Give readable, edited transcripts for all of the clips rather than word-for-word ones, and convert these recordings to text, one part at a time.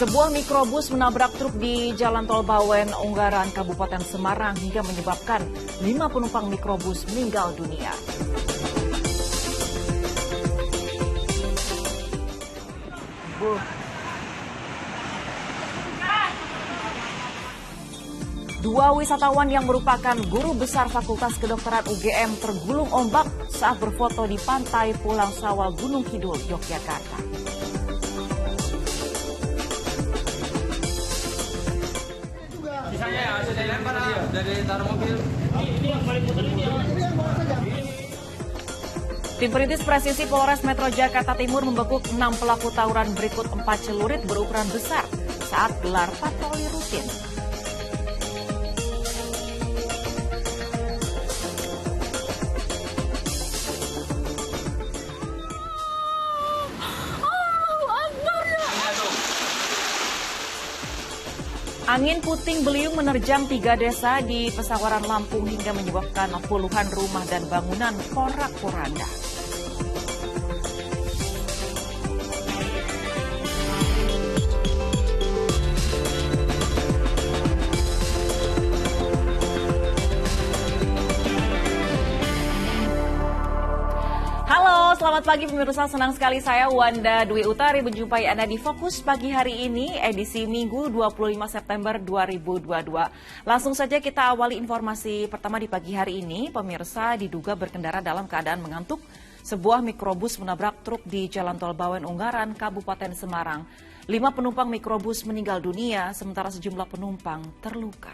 Sebuah mikrobus menabrak truk di Jalan Tol Bawen, Unggaran, Kabupaten Semarang hingga menyebabkan 5 penumpang mikrobus meninggal dunia. Dua wisatawan yang merupakan guru besar Fakultas Kedokteran UGM tergulung ombak saat berfoto di pantai Pulang Sawal, Gunung Kidul, Yogyakarta. Sisanya sudah dilempar dari taruh mobil. Tim Perintis Presisi Polres Metro Jakarta Timur membekuk 6 pelaku tawuran berikut 4 celurit berukuran besar saat gelar patroli rutin. Angin puting beliung menerjang 3 desa di Pesawaran, Lampung hingga menyebabkan puluhan rumah dan bangunan porak-poranda. Halo, selamat pagi pemirsa. Senang sekali saya Wanda Dwi Utari menjumpai Anda di Fokus Pagi hari ini, edisi Minggu 25 September 2022. Langsung saja kita awali informasi pertama di pagi hari ini. Pemirsa diduga berkendara dalam keadaan mengantuk. Sebuah mikrobus menabrak truk di Jalan Tol Bawen, Unggaran, Kabupaten Semarang. 5 penumpang mikrobus meninggal dunia, sementara sejumlah penumpang terluka.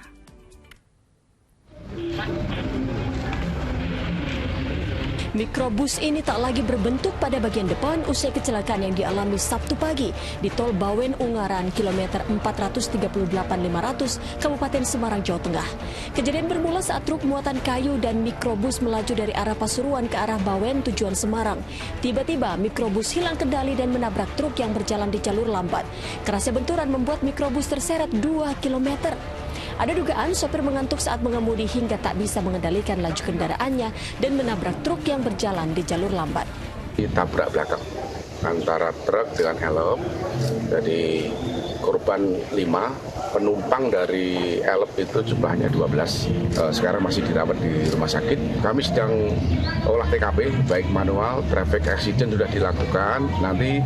Mikrobus ini tak lagi berbentuk pada bagian depan usai kecelakaan yang dialami Sabtu pagi di Tol Bawen Unggaran kilometer 438.500 Kabupaten Semarang, Jawa Tengah. Kejadian bermula saat truk muatan kayu dan mikrobus melaju dari arah Pasuruan ke arah Bawen tujuan Semarang. Tiba-tiba mikrobus hilang kendali dan menabrak truk yang berjalan di jalur lambat. Kerasnya benturan membuat mikrobus terseret 2 km. Ada dugaan sopir mengantuk saat mengemudi hingga tak bisa mengendalikan laju kendaraannya dan menabrak truk yang berjalan di jalur lambat. Ditabrak belakang antara truk dengan helm, jadi korban 5, penumpang dari helm itu jumlahnya 12. Sekarang masih dirawat di rumah sakit. Kami sedang olah TKP, baik manual, traffic accident sudah dilakukan. Nanti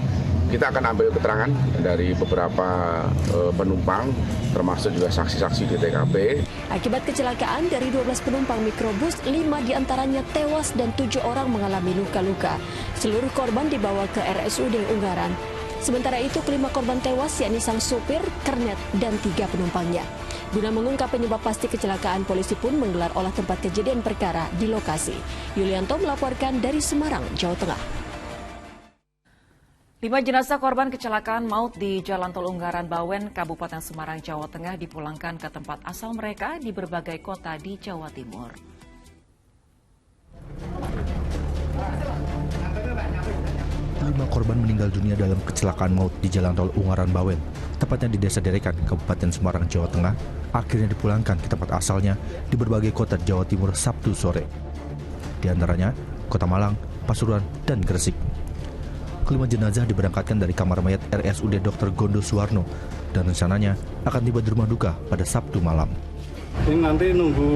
kita akan ambil keterangan dari beberapa penumpang, termasuk juga saksi-saksi di TKP. Akibat kecelakaan, dari 12 penumpang mikrobus, 5 diantaranya tewas dan 7 orang mengalami luka-luka. Seluruh korban dibawa ke RSUD Unggaran. Sementara itu, kelima korban tewas yakni sang sopir, kernet, dan 3 penumpangnya. Guna mengungkap penyebab pasti kecelakaan, polisi pun menggelar olah tempat kejadian perkara di lokasi. Yulianto melaporkan dari Semarang, Jawa Tengah. 5 jenazah korban kecelakaan maut di Jalan Tol Unggaran Bawen, Kabupaten Semarang, Jawa Tengah dipulangkan ke tempat asal mereka di berbagai kota di Jawa Timur. Lima korban meninggal dunia dalam kecelakaan maut di Jalan Tol Unggaran Bawen, tepatnya di Desa Derekan, Kabupaten Semarang, Jawa Tengah, akhirnya dipulangkan ke tempat asalnya di berbagai kota Jawa Timur Sabtu sore. Di antaranya Kota Malang, Pasuruan, dan Gresik. Kelima jenazah diberangkatkan dari kamar mayat RSUD Dr. Gondo Suwarno dan rencananya akan tiba di rumah duka pada Sabtu malam. Ini nanti nunggu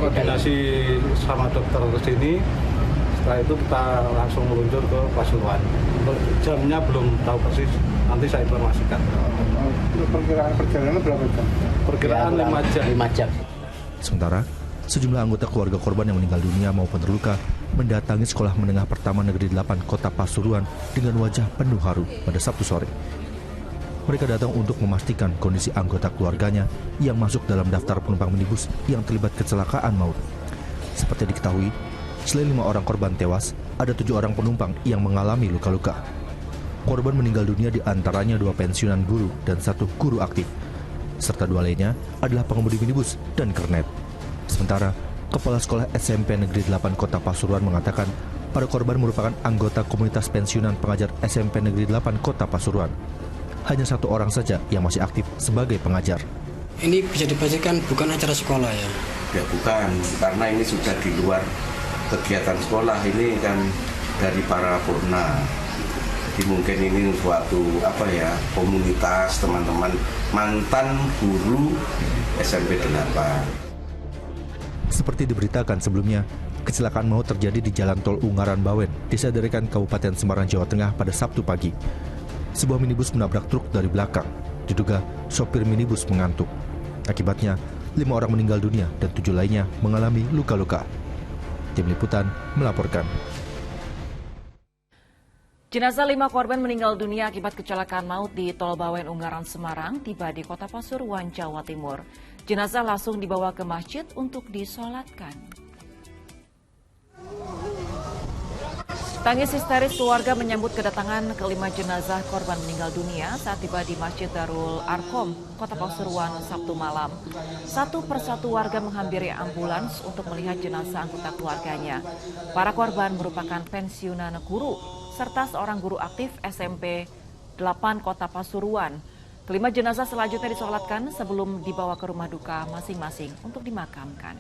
koordinasi sama dokter ke sini. Setelah itu kita langsung meluncur ke Pasuruan. Untuk jamnya belum tahu persis, nanti saya informasikan. Perkiraan perjalanan berapa jam? Perkiraan 5 jam. Sementara, sejumlah anggota keluarga korban yang meninggal dunia maupun terluka mendatangi Sekolah Menengah Pertama Negeri 8 Kota Pasuruan dengan wajah penuh haru pada Sabtu sore. Mereka datang untuk memastikan kondisi anggota keluarganya yang masuk dalam daftar penumpang minibus yang terlibat kecelakaan maut. Seperti diketahui, selain 5 orang korban tewas, ada 7 orang penumpang yang mengalami luka-luka. Korban meninggal dunia diantaranya 2 pensiunan guru dan 1 guru aktif, serta 2 lainnya adalah pengemudi minibus dan kernet. Sementara, Kepala Sekolah SMP Negeri 8 Kota Pasuruan mengatakan para korban merupakan anggota komunitas pensiunan pengajar SMP Negeri 8 Kota Pasuruan. Hanya 1 orang saja yang masih aktif sebagai pengajar. Ini bisa dipastikan bukan acara sekolah ya? Ya bukan, karena ini sudah di luar kegiatan sekolah. Ini kan dari para purna. Jadi mungkin ini suatu komunitas teman-teman mantan guru SMP 8. Seperti diberitakan sebelumnya, kecelakaan maut terjadi di Jalan Tol Ungaran Bawen, Desa Derekan, Kabupaten Semarang, Jawa Tengah pada Sabtu pagi. Sebuah minibus menabrak truk dari belakang. Diduga sopir minibus mengantuk. Akibatnya, 5 orang meninggal dunia dan 7 lainnya mengalami luka-luka. Tim Liputan melaporkan. Jenazah 5 korban meninggal dunia akibat kecelakaan maut di Tol Bawen Ungaran Semarang tiba di Kota Pasuruan, Jawa Timur. Jenazah langsung dibawa ke masjid untuk disolatkan. Tangis histeris keluarga menyambut kedatangan kelima jenazah korban meninggal dunia saat tiba di Masjid Darul Arkom, Kota Pasuruan, Sabtu malam. Satu persatu warga menghampiri ambulans untuk melihat jenazah anggota keluarganya. Para korban merupakan pensiunan guru, serta seorang guru aktif SMP 8 Kota Pasuruan. Kelima jenazah selanjutnya disolatkan sebelum dibawa ke rumah duka masing-masing untuk dimakamkan.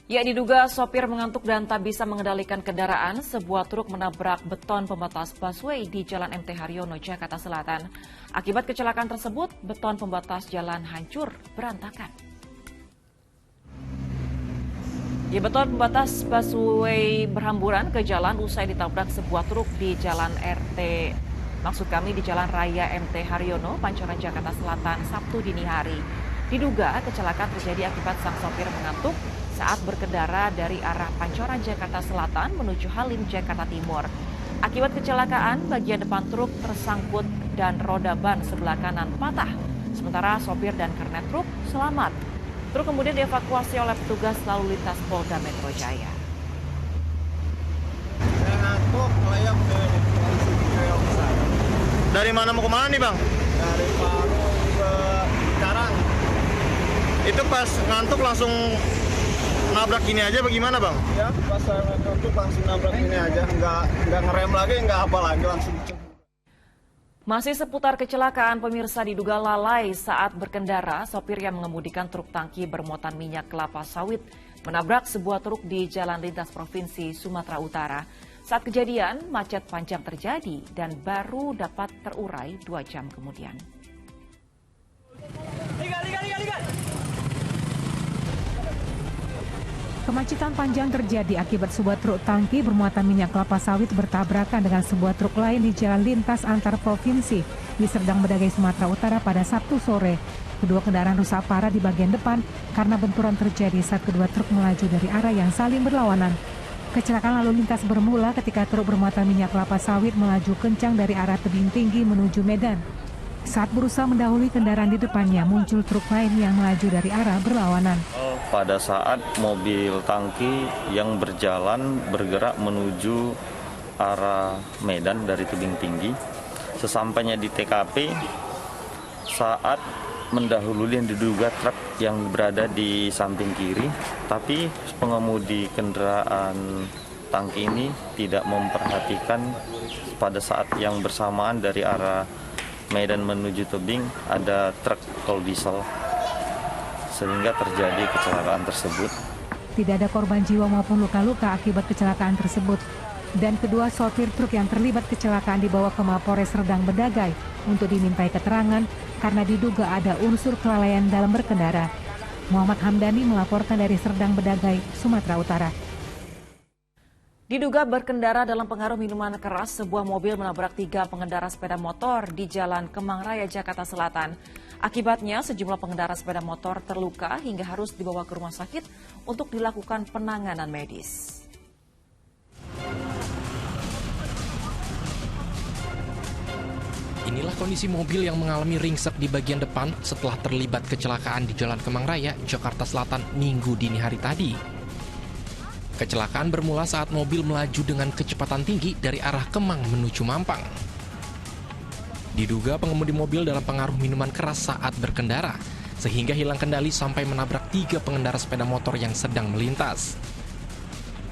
Ya, diduga sopir mengantuk dan tak bisa mengendalikan kendaraan, sebuah truk menabrak beton pembatas busway di Jalan MT Haryono, Jakarta Selatan. Akibat kecelakaan tersebut, beton pembatas jalan hancur berantakan. Ya, beton pembatas busway berhamburan ke jalan usai ditabrak sebuah truk di Jalan di Jalan Raya MT Haryono, Pancoran, Jakarta Selatan, Sabtu dini hari. Diduga kecelakaan terjadi akibat sang sopir mengantuk saat berkendara dari arah Pancoran, Jakarta Selatan menuju Halim, Jakarta Timur. Akibat kecelakaan, bagian depan truk tersangkut dan roda ban sebelah kanan patah. Sementara sopir dan kernet truk selamat. Truk kemudian dievakuasi oleh petugas lalu lintas Polda Metro Jaya. Dari mana mau kemana nih, Bang? Dari Palu ke Cikarang. Itu pas ngantuk langsung nabrak gini aja bagaimana, Bang? Ya, pas ngantuk langsung nabrak gini aja, nggak ngerem lagi, nggak apa lagi, langsung. Masih seputar kecelakaan, pemirsa, diduga lalai saat berkendara, sopir yang mengemudikan truk tangki bermuatan minyak kelapa sawit menabrak sebuah truk di Jalan Lintas Provinsi Sumatera Utara. Saat kejadian, macet panjang terjadi dan baru dapat terurai 2 jam kemudian. Kemacetan panjang terjadi akibat sebuah truk tangki bermuatan minyak kelapa sawit bertabrakan dengan sebuah truk lain di jalan lintas antar provinsi di Serdang Bedagai, Sumatera Utara pada Sabtu sore. Kedua kendaraan rusak parah di bagian depan karena benturan terjadi saat kedua truk melaju dari arah yang saling berlawanan. Kecelakaan lalu lintas bermula ketika truk bermuatan minyak kelapa sawit melaju kencang dari arah tebing tinggi menuju Medan. Saat berusaha mendahului kendaraan di depannya, muncul truk lain yang melaju dari arah berlawanan. Pada saat mobil tangki yang bergerak menuju arah Medan dari tebing tinggi, sesampainya di TKP, saat mendahului yang diduga truk yang berada di samping kiri, tapi pengemudi kendaraan tangki ini tidak memperhatikan pada saat yang bersamaan dari arah Medan menuju tebing ada truk tol diesel, sehingga terjadi kecelakaan tersebut. Tidak ada korban jiwa maupun luka-luka akibat kecelakaan tersebut. Dan kedua sopir truk yang terlibat kecelakaan dibawa ke Mapores Serdang Bedagai untuk dimintai keterangan karena diduga ada unsur kelalaian dalam berkendara. Muhammad Hamdani melaporkan dari Serdang Bedagai, Sumatera Utara. Diduga berkendara dalam pengaruh minuman keras, sebuah mobil menabrak 3 pengendara sepeda motor di Jalan Kemang Raya, Jakarta Selatan. Akibatnya, sejumlah pengendara sepeda motor terluka hingga harus dibawa ke rumah sakit untuk dilakukan penanganan medis. Inilah kondisi mobil yang mengalami ringsek di bagian depan setelah terlibat kecelakaan di Jalan Kemang Raya, Jakarta Selatan, Minggu dini hari tadi. Kecelakaan bermula saat mobil melaju dengan kecepatan tinggi dari arah Kemang menuju Mampang. Diduga pengemudi mobil dalam pengaruh minuman keras saat berkendara, sehingga hilang kendali sampai menabrak 3 pengendara sepeda motor yang sedang melintas.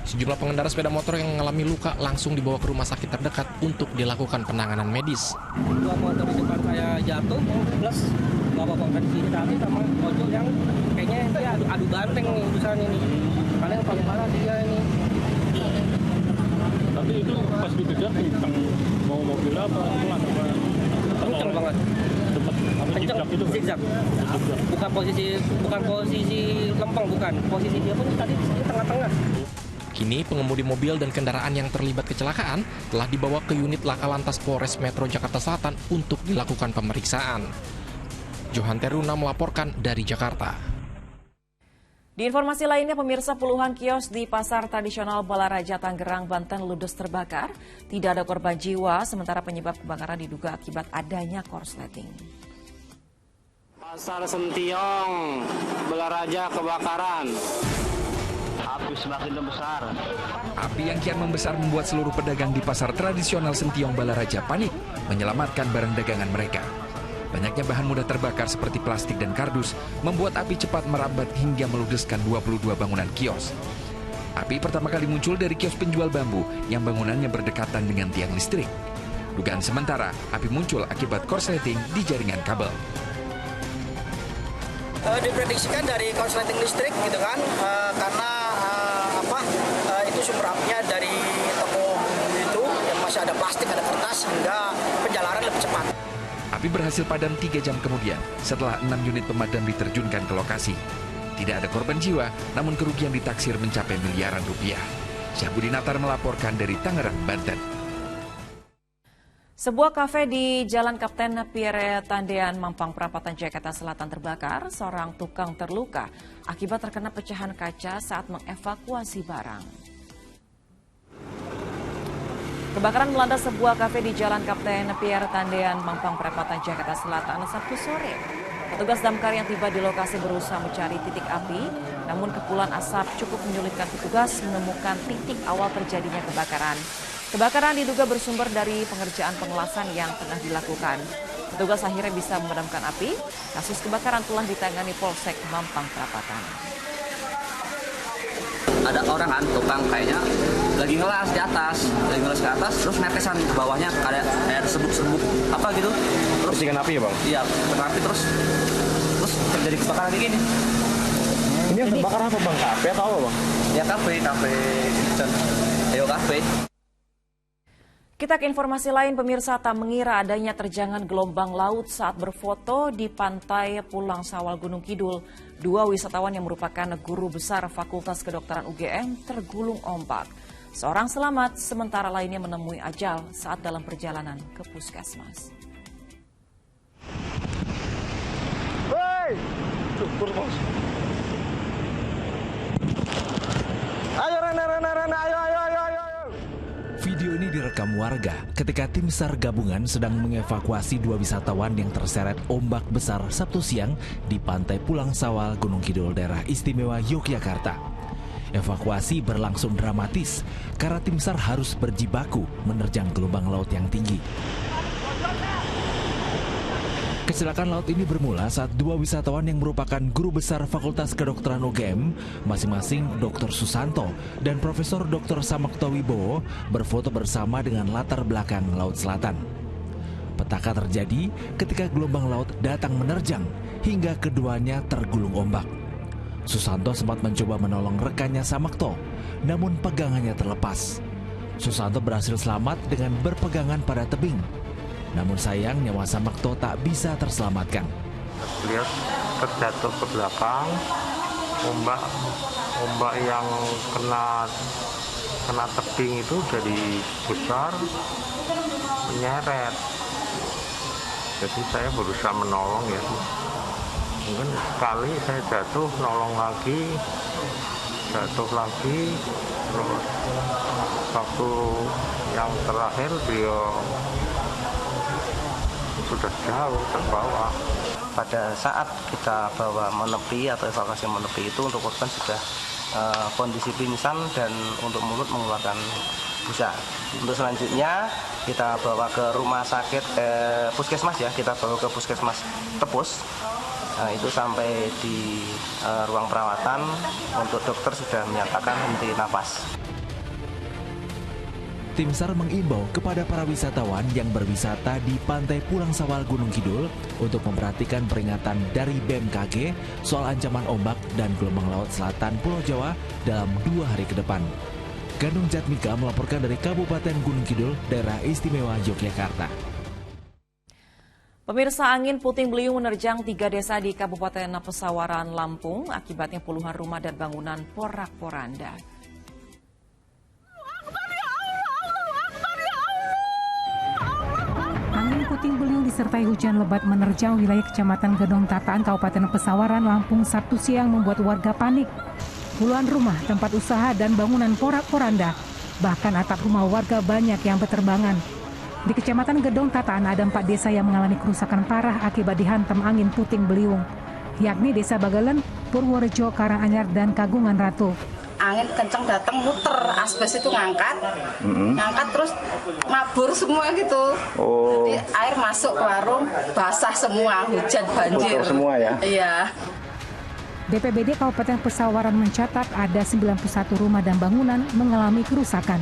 Sejumlah pengendara sepeda motor yang mengalami luka langsung dibawa ke rumah sakit terdekat untuk dilakukan penanganan medis. 2 motor di depan saya jatuh, plus bapak kiri tadi sama ojol yang kayaknya dia adu banteng nih urusan ini. Paling parah dia ini. Tapi itu pas dikejar kencang, mau mobil apa pelan apa? Kencang banget. Kencang itu zigzag. Bukan posisi lempeng, bukan. Posisi dia pun tadi di tengah-tengah. Kini pengemudi mobil dan kendaraan yang terlibat kecelakaan telah dibawa ke unit Laka Lantas Polres Metro Jakarta Selatan untuk dilakukan pemeriksaan. Johan Teruna melaporkan dari Jakarta. Di informasi lainnya, pemirsa, puluhan kios di pasar tradisional Balaraja, Tangerang, Banten ludes terbakar. Tidak ada korban jiwa, sementara penyebab kebakaran diduga akibat adanya korsleting. Pasar Sentiong, Balaraja kebakaran. Api semakin membesar. Api yang kian membesar membuat seluruh pedagang di pasar tradisional Sentiong Balaraja panik menyelamatkan barang dagangan mereka. Banyaknya bahan mudah terbakar seperti plastik dan kardus membuat api cepat merambat hingga meludeskan 22 bangunan kios. Api pertama kali muncul dari kios penjual bambu yang bangunannya berdekatan dengan tiang listrik. Dugaan sementara, api muncul akibat korsleting di jaringan kabel. Diprediksikan dari korsleting listrik gitu kan, karena itu sumber apinya dari toko itu yang masih ada plastik, ada kertas, sehingga penjalaran lebih cepat. Api berhasil padam 3 jam kemudian setelah 6 unit pemadam diterjunkan ke lokasi. Tidak ada korban jiwa, namun kerugian ditaksir mencapai miliaran rupiah. Syahbudi Natar melaporkan dari Tangerang, Banten. Sebuah kafe di Jalan Kapten Pierre Tandean, Mampang Perapatan, Jakarta Selatan terbakar. Seorang tukang terluka akibat terkena pecahan kaca saat mengevakuasi barang. Kebakaran melanda sebuah kafe di Jalan Kapten Pierre Tandean, Mampang Perapatan, Jakarta Selatan Sabtu sore. Petugas damkar yang tiba di lokasi berusaha mencari titik api, namun kepulan asap cukup menyulitkan petugas menemukan titik awal terjadinya kebakaran. Kebakaran diduga bersumber dari pengerjaan pengelasan yang tengah dilakukan. Petugas akhirnya bisa memadamkan api. Kasus kebakaran telah ditangani Polsek Mampang Perapatan. Ada orang kan, tukang kayaknya lagi ngelas di atas, terus netesan ke bawahnya ada air serbuk apa gitu. Terus percikan api ya bang? Iya, percikan api terus terjadi kebakaran kayak gini. Ini yang terbakar apa bang? Kafe atau apa bang? Ya kafe kitchen. Ayo kafe. Kita ke informasi lain, pemirsa. Tak mengira adanya terjangan gelombang laut saat berfoto di pantai Pulang Sawal, Gunung Kidul. 2 wisatawan yang merupakan guru besar Fakultas Kedokteran UGM tergulung ombak. Seorang selamat, sementara lainnya menemui ajal saat dalam perjalanan ke puskesmas. Hei! Syukur bos. Ayo Rena, ayo. Video ini direkam warga ketika tim SAR gabungan sedang mengevakuasi 2 wisatawan yang terseret ombak besar Sabtu siang di pantai Pulang Sawal, Gunung Kidul, daerah istimewa Yogyakarta. Evakuasi berlangsung dramatis karena tim SAR harus berjibaku menerjang gelombang laut yang tinggi. Kecelakaan laut ini bermula saat 2 wisatawan yang merupakan guru besar Fakultas Kedokteran UGM, masing-masing Dr. Susanto dan Profesor Dr. Samakto Wibowo, berfoto bersama dengan latar belakang Laut Selatan. Petaka terjadi ketika gelombang laut datang menerjang hingga keduanya tergulung ombak. Susanto sempat mencoba menolong rekannya Samakto, namun pegangannya terlepas. Susanto berhasil selamat dengan berpegangan pada tebing. Namun sayang nyawa Samakto tak bisa terselamatkan. Beliau terjatuh ke belakang, ombak yang kena tebing itu jadi besar, menyeret. Jadi saya berusaha menolong ya. Mungkin sekali saya jatuh, nolong lagi, jatuh lagi, terus waktu yang terakhir beliau sudah jauh terbawa. Pada saat kita bawa menepi atau evakuasi menepi itu untuk korban sudah kondisi pingsan dan untuk mulut mengeluarkan busa. Untuk selanjutnya kita bawa ke rumah sakit puskesmas ya, kita bawa ke puskesmas Tepus. Itu sampai di ruang perawatan untuk dokter sudah menyatakan henti napas. Tim SAR mengimbau kepada para wisatawan yang berwisata di pantai Pulang Sawal, Gunung Kidul untuk memperhatikan peringatan dari BMKG soal ancaman ombak dan gelombang laut selatan Pulau Jawa dalam 2 hari ke depan. Ganung Jatmika melaporkan dari Kabupaten Gunung Kidul, Daerah Istimewa Yogyakarta. Pemirsa, angin puting beliung menerjang 3 desa di Kabupaten Pesawaran, Lampung. Akibatnya puluhan rumah dan bangunan porak-poranda. Angin puting beliung disertai hujan lebat menerjang wilayah Kecamatan Gedong Tataan, Kabupaten Pesawaran, Lampung Sabtu siang membuat warga panik. Puluhan rumah, tempat usaha, dan bangunan porak-poranda. Bahkan atap rumah warga banyak yang berterbangan. Di Kecamatan Gedong Tataan ada 4 desa yang mengalami kerusakan parah akibat dihantam angin puting beliung, yakni Desa Bagelen, Purworejo, Karanganyar, dan Kagungan Ratu. Angin kencang datang muter, asbes itu ngangkat terus mabur semua gitu. Jadi air masuk ke warung, basah semua, hujan banjir. Kotor semua ya? Iya. BPBD Kabupaten Pesawaran mencatat ada 91 rumah dan bangunan mengalami kerusakan.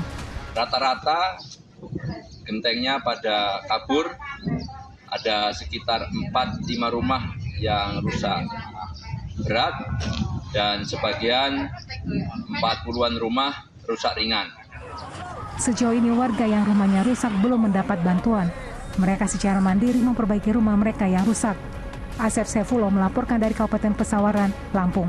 Rata-rata gentengnya pada kabur, ada sekitar 4-5 rumah yang rusak berat dan sebagian 40-an rumah rusak ringan. Sejauh ini warga yang rumahnya rusak belum mendapat bantuan. Mereka secara mandiri memperbaiki rumah mereka yang rusak. Asep Saifulo melaporkan dari Kabupaten Pesawaran, Lampung.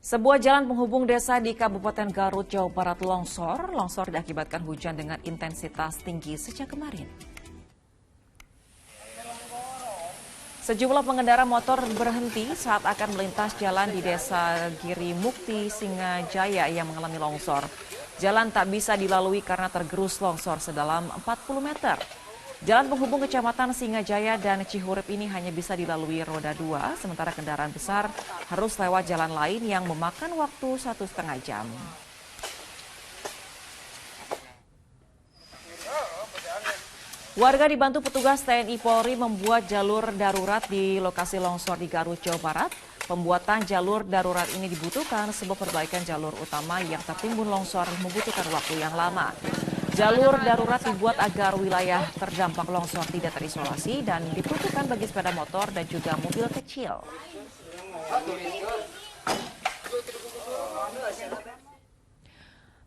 Sebuah jalan penghubung desa di Kabupaten Garut, Jawa Barat longsor. Longsor diakibatkan hujan dengan intensitas tinggi sejak kemarin. Sejumlah pengendara motor berhenti saat akan melintas jalan di Desa Giri Mukti, Singajaya yang mengalami longsor. Jalan tak bisa dilalui karena tergerus longsor sedalam 40 meter. Jalan penghubung Kecamatan Singajaya dan Cihurip ini hanya bisa dilalui roda 2, sementara kendaraan besar harus lewat jalan lain yang memakan waktu 1,5 jam. Warga dibantu petugas TNI Polri membuat jalur darurat di lokasi longsor di Garut, Jawa Barat. Pembuatan jalur darurat ini dibutuhkan sebab perbaikan jalur utama yang tertimbun longsor membutuhkan waktu yang lama. Jalur darurat dibuat agar wilayah terdampak longsor tidak terisolasi dan diperuntukkan bagi sepeda motor dan juga mobil kecil.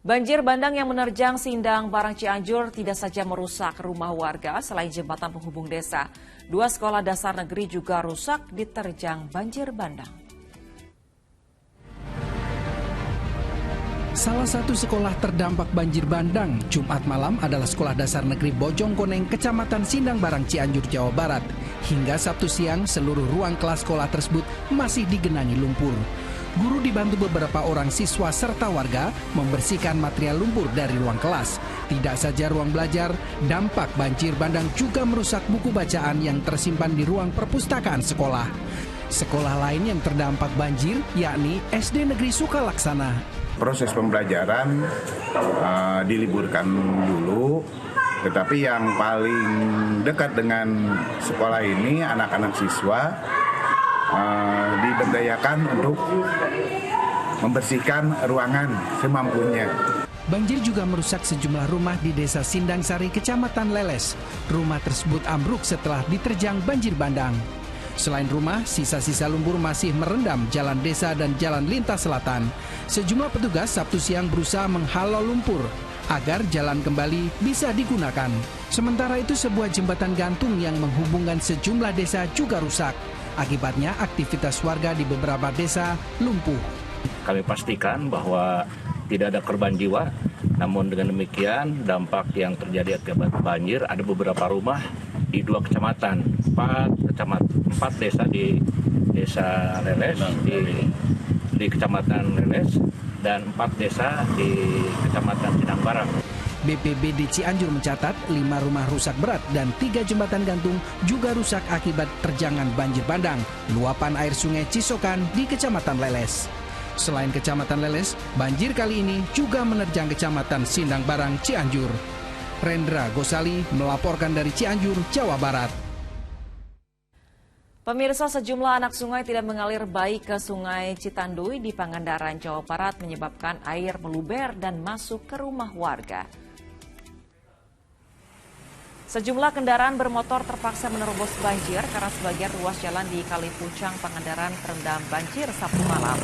Banjir bandang yang menerjang Sindang Barang Cianjur tidak saja merusak rumah warga selain jembatan penghubung desa. 2 sekolah dasar negeri juga rusak diterjang banjir bandang. Salah satu sekolah terdampak banjir bandang Jumat malam adalah Sekolah Dasar Negeri Bojongkoneng, Kecamatan Sindang Barang Cianjur, Jawa Barat. Hingga Sabtu siang, seluruh ruang kelas sekolah tersebut masih digenangi lumpur. Guru dibantu beberapa orang siswa serta warga membersihkan material lumpur dari ruang kelas. Tidak saja ruang belajar, dampak banjir bandang juga merusak buku bacaan yang tersimpan di ruang perpustakaan sekolah. Sekolah lain yang terdampak banjir yakni SD Negeri Sukalaksana. Proses pembelajaran diliburkan dulu, tetapi yang paling dekat dengan sekolah ini anak-anak siswa diberdayakan untuk membersihkan ruangan semampunya. Banjir juga merusak sejumlah rumah di Desa Sindang Sari, Kecamatan Leles. Rumah tersebut ambruk setelah diterjang banjir bandang. Selain rumah, sisa-sisa lumpur masih merendam jalan desa dan jalan lintas selatan. Sejumlah petugas Sabtu siang berusaha menghalau lumpur agar jalan kembali bisa digunakan. Sementara itu, sebuah jembatan gantung yang menghubungkan sejumlah desa juga rusak. Akibatnya, aktivitas warga di beberapa desa lumpuh. Kami pastikan bahwa tidak ada korban jiwa, namun dengan demikian dampak yang terjadi akibat banjir ada beberapa rumah di 2 kecamatan, 4 desa di Desa Leles, di Kecamatan Leles, dan 4 desa di Kecamatan Sindang Barang. BPBD Cianjur mencatat 5 rumah rusak berat dan 3 jembatan gantung juga rusak akibat terjangan banjir bandang, luapan air sungai Cisokan di Kecamatan Leles. Selain Kecamatan Leles, banjir kali ini juga menerjang Kecamatan Sindang Barang, Cianjur. Rendra Gosali melaporkan dari Cianjur, Jawa Barat. Pemirsa, sejumlah anak sungai tidak mengalir baik ke Sungai Citanduy di Pangandaran, Jawa Barat menyebabkan air meluber dan masuk ke rumah warga. Sejumlah kendaraan bermotor terpaksa menerobos banjir karena sebagian ruas jalan di Kali Pucang, Pangandaran terendam banjir Sabtu malam.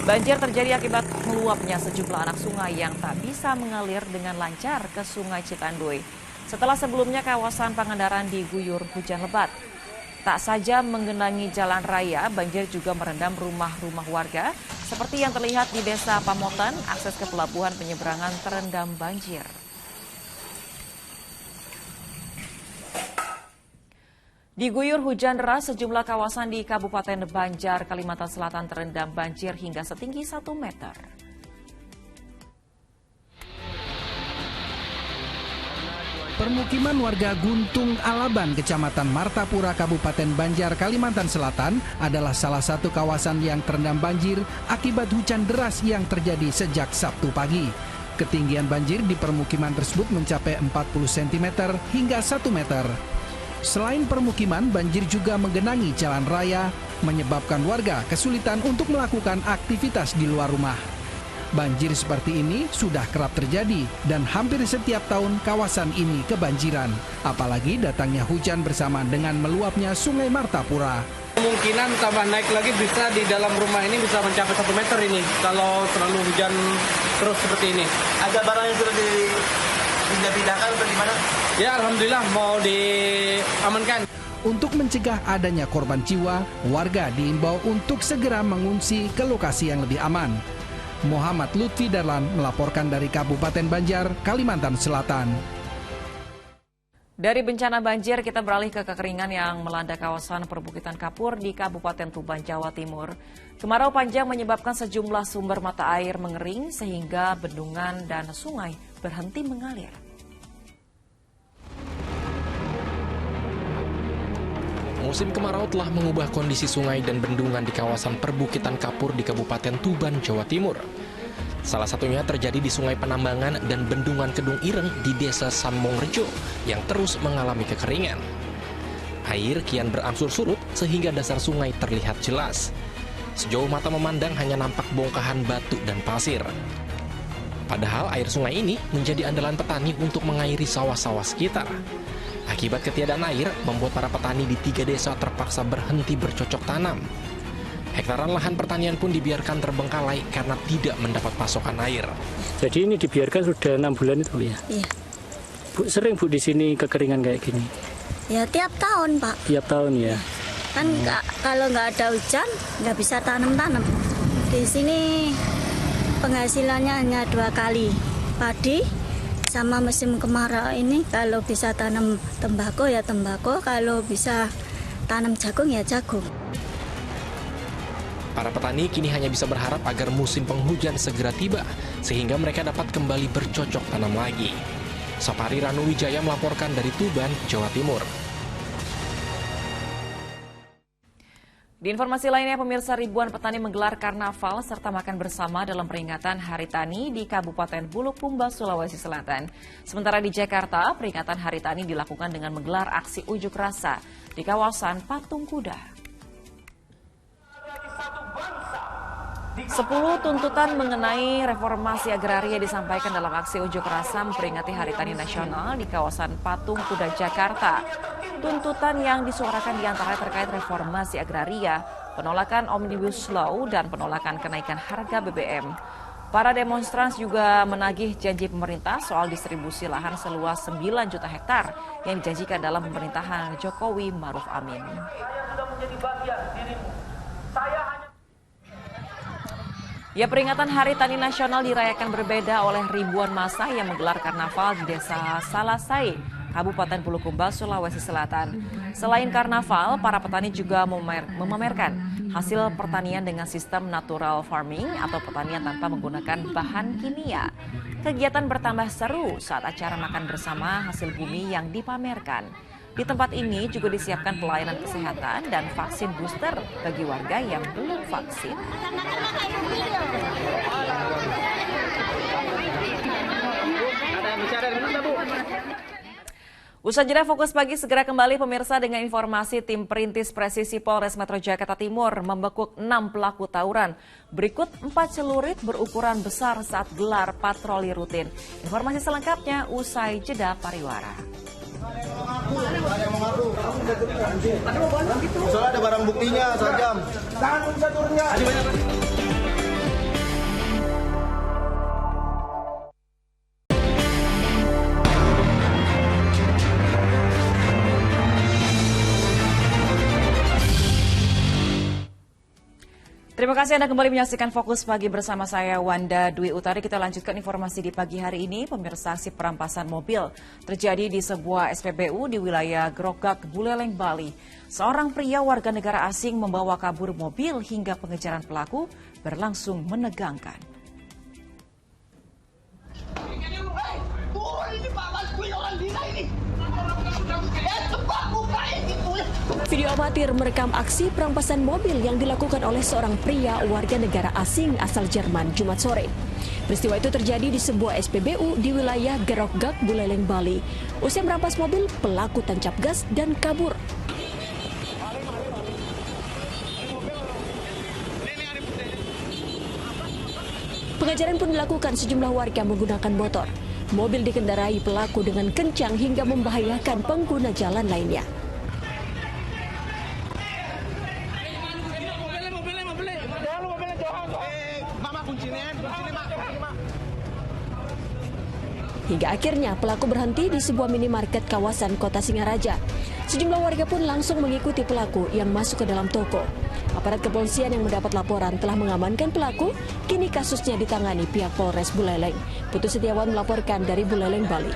Banjir terjadi akibat meluapnya sejumlah anak sungai yang tak bisa mengalir dengan lancar ke Sungai Citanduy. Setelah sebelumnya kawasan Pangandaran diguyur hujan lebat. Tak saja menggenangi jalan raya, banjir juga merendam rumah-rumah warga. Seperti yang terlihat di Desa Pamotan, akses ke pelabuhan penyeberangan terendam banjir. Diguyur hujan deras, sejumlah kawasan di Kabupaten Banjar, Kalimantan Selatan terendam banjir hingga setinggi 1 meter. Permukiman warga Guntung Alaban, Kecamatan Martapura, Kabupaten Banjar, Kalimantan Selatan adalah salah satu kawasan yang terendam banjir akibat hujan deras yang terjadi sejak Sabtu pagi. Ketinggian banjir di permukiman tersebut mencapai 40 cm hingga 1 meter. Selain permukiman, banjir juga menggenangi jalan raya, menyebabkan warga kesulitan untuk melakukan aktivitas di luar rumah. Banjir seperti ini sudah kerap terjadi dan hampir setiap tahun kawasan ini kebanjiran. Apalagi datangnya hujan bersama dengan meluapnya Sungai Martapura. Kemungkinan tambah naik lagi bisa di dalam rumah ini bisa mencapai 1 meter ini kalau terlalu hujan terus seperti ini. Ada barang yang sudah dipindahkan atau gimana? Ya alhamdulillah mau diamankan. Untuk mencegah adanya korban jiwa, warga diimbau untuk segera mengungsi ke lokasi yang lebih aman. Muhammad Lutfi Darlan melaporkan dari Kabupaten Banjar, Kalimantan Selatan. Dari bencana banjir, kita beralih ke kekeringan yang melanda kawasan perbukitan Kapur di Kabupaten Tuban, Jawa Timur. Kemarau panjang menyebabkan sejumlah sumber mata air mengering sehingga bendungan dan sungai berhenti mengalir. Musim kemarau telah mengubah kondisi sungai dan bendungan di kawasan perbukitan Kapur di Kabupaten Tuban, Jawa Timur. Salah satunya terjadi di Sungai Penambangan dan Bendungan Kedung Ireng di Desa Sambongrejo yang terus mengalami kekeringan. Air kian berangsur surut sehingga dasar sungai terlihat jelas. Sejauh mata memandang hanya nampak bongkahan batu dan pasir. Padahal air sungai ini menjadi andalan petani untuk mengairi sawah-sawah sekitar. Akibat ketiadaan air, membuat para petani di 3 desa terpaksa berhenti bercocok tanam. Hektaran lahan pertanian pun dibiarkan terbengkalai karena tidak mendapat pasokan air. Jadi ini dibiarkan sudah 6 bulan itu ya? Iya. Bu, sering Bu di sini kekeringan kayak gini? Ya tiap tahun Pak. Tiap tahun ya? Kan kalau nggak ada hujan, nggak bisa tanam-tanam. Di sini penghasilannya hanya 2 kali, padi. Sama musim kemarau ini kalau bisa tanam tembakau ya tembakau, kalau bisa tanam jagung ya jagung. Para petani kini hanya bisa berharap agar musim penghujan segera tiba, sehingga mereka dapat kembali bercocok tanam lagi. Sapari Ranuwijaya melaporkan dari Tuban, Jawa Timur. Di informasi lainnya, pemirsa, ribuan petani menggelar karnaval serta makan bersama dalam peringatan Hari Tani di Kabupaten Bulukumba, Sulawesi Selatan. Sementara di Jakarta, peringatan Hari Tani dilakukan dengan menggelar aksi unjuk rasa di kawasan Patung Kuda. 10 tuntutan mengenai reformasi agraria disampaikan dalam aksi unjuk rasa memperingati Hari Tani Nasional di kawasan Patung Kuda, Jakarta. Tuntutan yang disuarakan diantaranya terkait reformasi agraria, penolakan Omnibus Law, dan penolakan kenaikan harga BBM. Para demonstran juga menagih janji pemerintah soal distribusi lahan seluas 9 juta hektar yang dijanjikan dalam pemerintahan Jokowi Maruf Amin. Ya, peringatan Hari Tani Nasional dirayakan berbeda oleh ribuan massa yang menggelar karnaval di Desa Salasai, Kabupaten Bulukumba, Sulawesi Selatan. Selain karnaval, para petani juga memamerkan hasil pertanian dengan sistem natural farming atau pertanian tanpa menggunakan bahan kimia. Kegiatan bertambah seru saat acara makan bersama hasil bumi yang dipamerkan. Di tempat ini juga disiapkan pelayanan kesehatan dan vaksin booster bagi warga yang belum vaksin. Usai jeda Fokus Pagi segera kembali pemirsa dengan informasi tim perintis presisi Polres Metro Jakarta Timur membekuk 6 pelaku tawuran. Berikut 4 celurit berukuran besar saat gelar patroli rutin. Informasi selengkapnya usai jeda pariwara. Soalnya ada barang buktinya, sajam. Terima kasih Anda kembali menyaksikan Fokus Pagi bersama saya Wanda Dwi Utari. Kita lanjutkan informasi di pagi hari ini. Pemirsa, aksi perampasan mobil terjadi di sebuah SPBU di wilayah Grogak, Buleleng, Bali. Seorang pria warga negara asing membawa kabur mobil hingga pengejaran pelaku berlangsung menegangkan. Video amatir merekam aksi perampasan mobil yang dilakukan oleh seorang pria warga negara asing asal Jerman Jumat sore. Peristiwa itu terjadi di sebuah SPBU di wilayah Grogak, Buleleng, Bali. Usai merampas mobil, pelaku tancap gas dan kabur. Pengejaran pun dilakukan sejumlah warga menggunakan motor. Mobil dikendarai pelaku dengan kencang hingga membahayakan pengguna jalan lainnya. Hingga akhirnya pelaku berhenti di sebuah minimarket kawasan Kota Singaraja. Sejumlah warga pun langsung mengikuti pelaku yang masuk ke dalam toko. Aparat kepolisian yang mendapat laporan telah mengamankan pelaku. Kini kasusnya ditangani pihak Polres Buleleng. Putu Setiawan melaporkan dari Buleleng, Bali.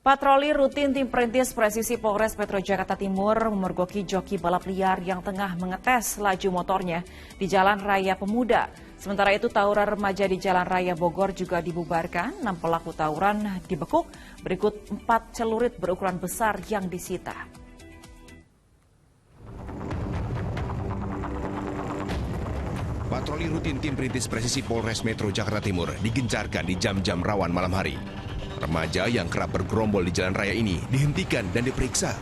Patroli rutin tim perintis presisi Polres Metro Jakarta Timur memergoki joki balap liar yang tengah mengetes laju motornya di Jalan Raya Pemuda. Sementara itu tawuran remaja di Jalan Raya Bogor juga dibubarkan. 6 pelaku tawuran dibekuk, berikut 4 celurit berukuran besar yang disita. Patroli rutin tim perintis presisi Polres Metro Jakarta Timur digencarkan di jam-jam rawan malam hari. Remaja yang kerap bergerombol di jalan raya ini dihentikan dan diperiksa.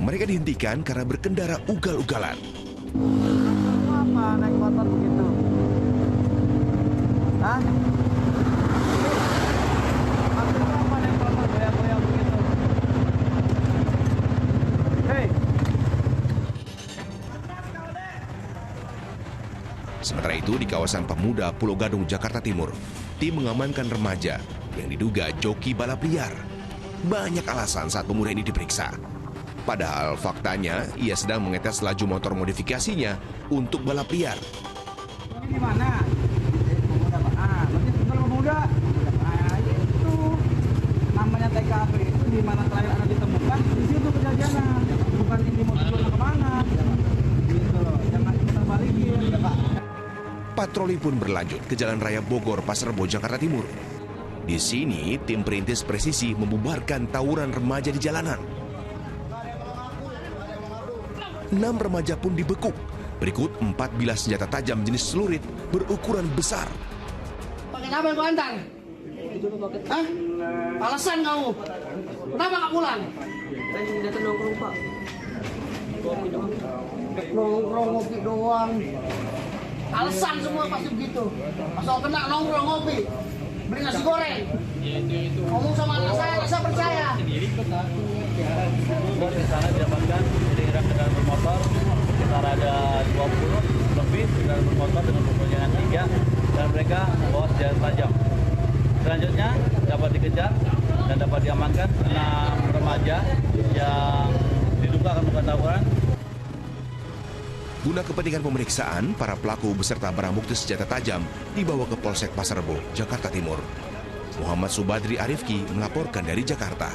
Mereka dihentikan karena berkendara ugal-ugalan. Apa naik motor begitu? Hah? Maksudnya apa naik motor goyang-goyang begitu? Hei! Sementara itu di kawasan Pemuda, Pulau Gadung, Jakarta Timur, tim mengamankan remaja yang diduga joki balap liar. Banyak alasan saat pemuda ini diperiksa. Padahal faktanya ia sedang mengetes laju motor modifikasinya untuk balap liar. Ini di mana? Berarti Pemuda. Itu namanya TKP itu di mana terakhir ada ditemukan, di situ kejadiannya. Bukan ini mau turun kemana. Gitu loh, jangan kita balikin. Patroli pun berlanjut ke Jalan Raya Bogor, Pasar Rebo, Jakarta Timur. Di sini, tim perintis presisi membubarkan tawuran remaja di jalanan. 6 remaja pun dibekuk. Berikut 4 bilah senjata tajam jenis celurit berukuran besar. Pakai apa yang kau antar? Hah? Alasan kamu? Kenapa nggak pulang? Tadi datang nongkrong Pak. Nongkrong ngopi doang. Alasan semua pasti begitu. Asal kena nongkrong ngopi. Beli nasi goreng. Ngomong sama anak saya percaya. Di sana didapatkan iring-iringan kendaraan bermotor sekitar ada 20 lebih kendaraan bermotor dengan perpanjangan 3 dan mereka membawa senjata tajam. Selanjutnya dapat dikejar dan dapat diamankan 6 remaja yang diduga akan melakukan tawuran. Guna kepentingan pemeriksaan, para pelaku beserta barang bukti senjata tajam dibawa ke Polsek Pasar Rebo, Jakarta Timur. Muhammad Subadri Arifki melaporkan dari Jakarta.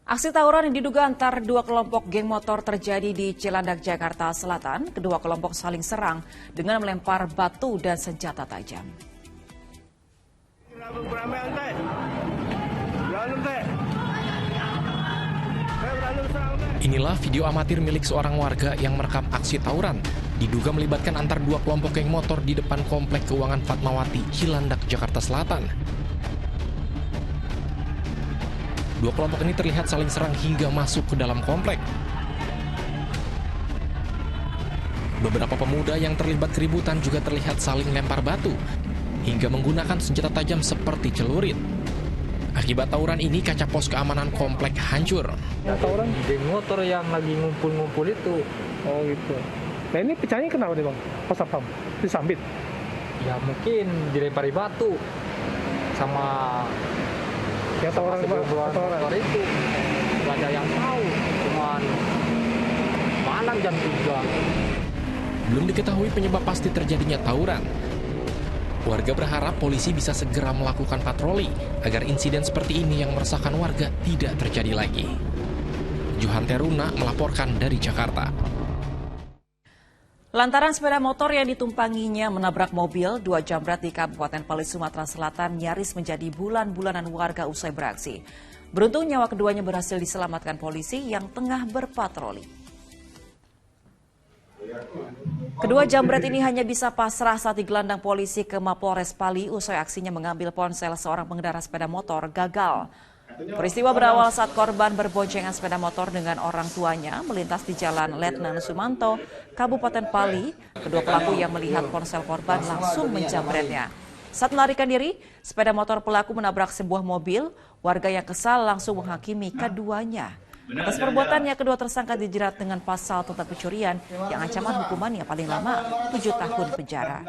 Aksi tawuran yang diduga antar 2 kelompok geng motor terjadi di Cilandak, Jakarta Selatan. Kedua kelompok saling serang dengan melempar batu dan senjata tajam. Inilah video amatir milik seorang warga yang merekam aksi tawuran. Diduga melibatkan antar 2 kelompok geng motor di depan Komplek Keuangan Fatmawati, Cilandak, Jakarta Selatan. 2 kelompok ini terlihat saling serang hingga masuk ke dalam komplek. Beberapa pemuda yang terlibat keributan juga terlihat saling lempar batu hingga menggunakan senjata tajam seperti celurit. Akibat tawuran ini, kaca pos keamanan komplek hancur. Tawuran geng motor yang lagi ngumpul-ngumpul itu. Oh gitu. Nah ini pecahnya kenapa nih Bang? Pas apa? Disambit? Ya mungkin dilempari batu sama ya tawuran itu. Nggak ada yang tahu. Cuman jam 3. Belum diketahui penyebab pasti terjadinya tawuran. Warga berharap polisi bisa segera melakukan patroli agar insiden seperti ini yang meresahkan warga tidak terjadi lagi. Johan Teruna melaporkan dari Jakarta. Lantaran sepeda motor yang ditumpanginya menabrak mobil, 2 jambret di Kabupaten Pali, Sumatera Selatan nyaris menjadi bulan-bulanan warga usai beraksi. Beruntung nyawa keduanya berhasil diselamatkan polisi yang tengah berpatroli. Kedua jambret ini hanya bisa pasrah saat digelandang polisi ke Mapolres Pali usai aksinya mengambil ponsel seorang pengendara sepeda motor gagal. Peristiwa berawal saat korban berboncengan sepeda motor dengan orang tuanya melintas di Jalan Letnan Sumanto, Kabupaten Pali. Kedua pelaku yang melihat ponsel korban langsung menjambretnya. Saat melarikan diri, sepeda motor pelaku menabrak sebuah mobil. Warga yang kesal langsung menghakimi keduanya. Atas perbuatannya, kedua tersangka dijerat dengan pasal tentang pencurian yang ancaman hukumannya paling lama 7 tahun penjara.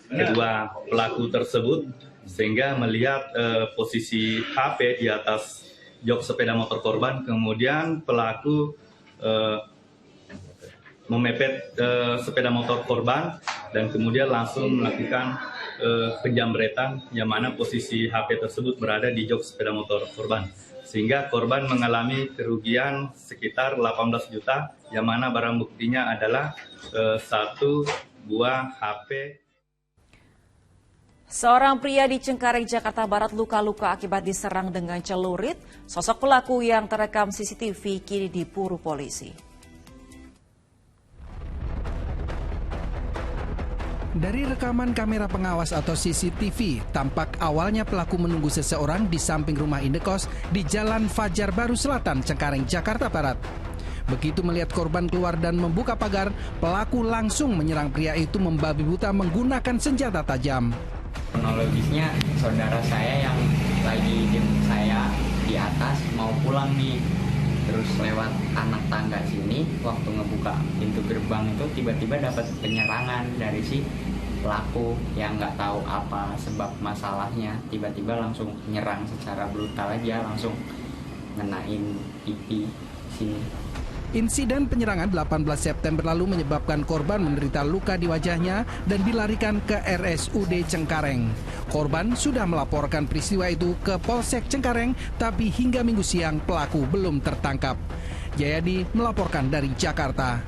Kedua pelaku tersebut sehingga melihat posisi HP di atas jok sepeda motor korban, kemudian pelaku memepet sepeda motor korban dan kemudian langsung melakukan penjambretan yang mana posisi HP tersebut berada di jok sepeda motor korban. Sehingga korban mengalami kerugian sekitar 18 juta, yang mana barang buktinya adalah 1 buah HP. Seorang pria di Cengkareng, Jakarta Barat luka-luka akibat diserang dengan celurit. Sosok pelaku yang terekam CCTV kini diburu polisi. Dari rekaman kamera pengawas atau CCTV, tampak awalnya pelaku menunggu seseorang di samping rumah indekos di Jalan Fajar Baru Selatan, Cengkareng, Jakarta Barat. Begitu melihat korban keluar dan membuka pagar, pelaku langsung menyerang pria itu membabi buta menggunakan senjata tajam. Kronologisnya, saudara saya yang lagi jemput saya di atas mau pulang nih. Terus lewat anak tangga sini, waktu ngebuka pintu gerbang itu tiba-tiba dapat penyerangan dari si pelaku yang nggak tahu apa sebab masalahnya. Tiba-tiba langsung nyerang secara brutal aja, langsung ngenain pipi sini. Insiden penyerangan 18 September lalu menyebabkan korban menderita luka di wajahnya dan dilarikan ke RSUD Cengkareng. Korban sudah melaporkan peristiwa itu ke Polsek Cengkareng, tapi hingga Minggu siang pelaku belum tertangkap. Jayadi melaporkan dari Jakarta.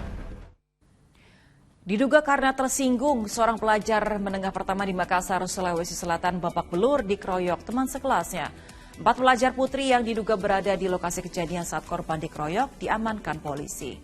Diduga karena tersinggung, seorang pelajar menengah pertama di Makassar, Sulawesi Selatan babak belur dikeroyok teman sekelasnya. 4 pelajar putri yang diduga berada di lokasi kejadian saat korban dikeroyok diamankan polisi.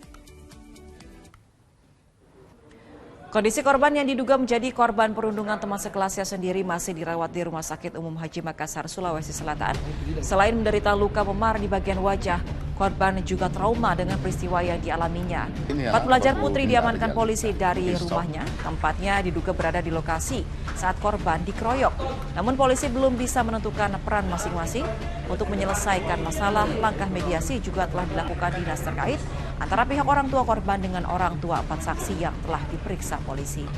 Kondisi korban yang diduga menjadi korban perundungan teman sekelasnya sendiri masih dirawat di Rumah Sakit Umum Haji Makassar, Sulawesi Selatan. Selain menderita luka memar di bagian wajah, korban juga trauma dengan peristiwa yang dialaminya. 4 pelajar putri diamankan polisi dari rumahnya. Tempatnya diduga berada di lokasi saat korban dikeroyok. Namun polisi belum bisa menentukan peran masing-masing untuk menyelesaikan masalah. Langkah mediasi juga telah dilakukan dinas terkait antara pihak orang tua korban dengan orang tua 4 saksi yang telah diperiksa polisi.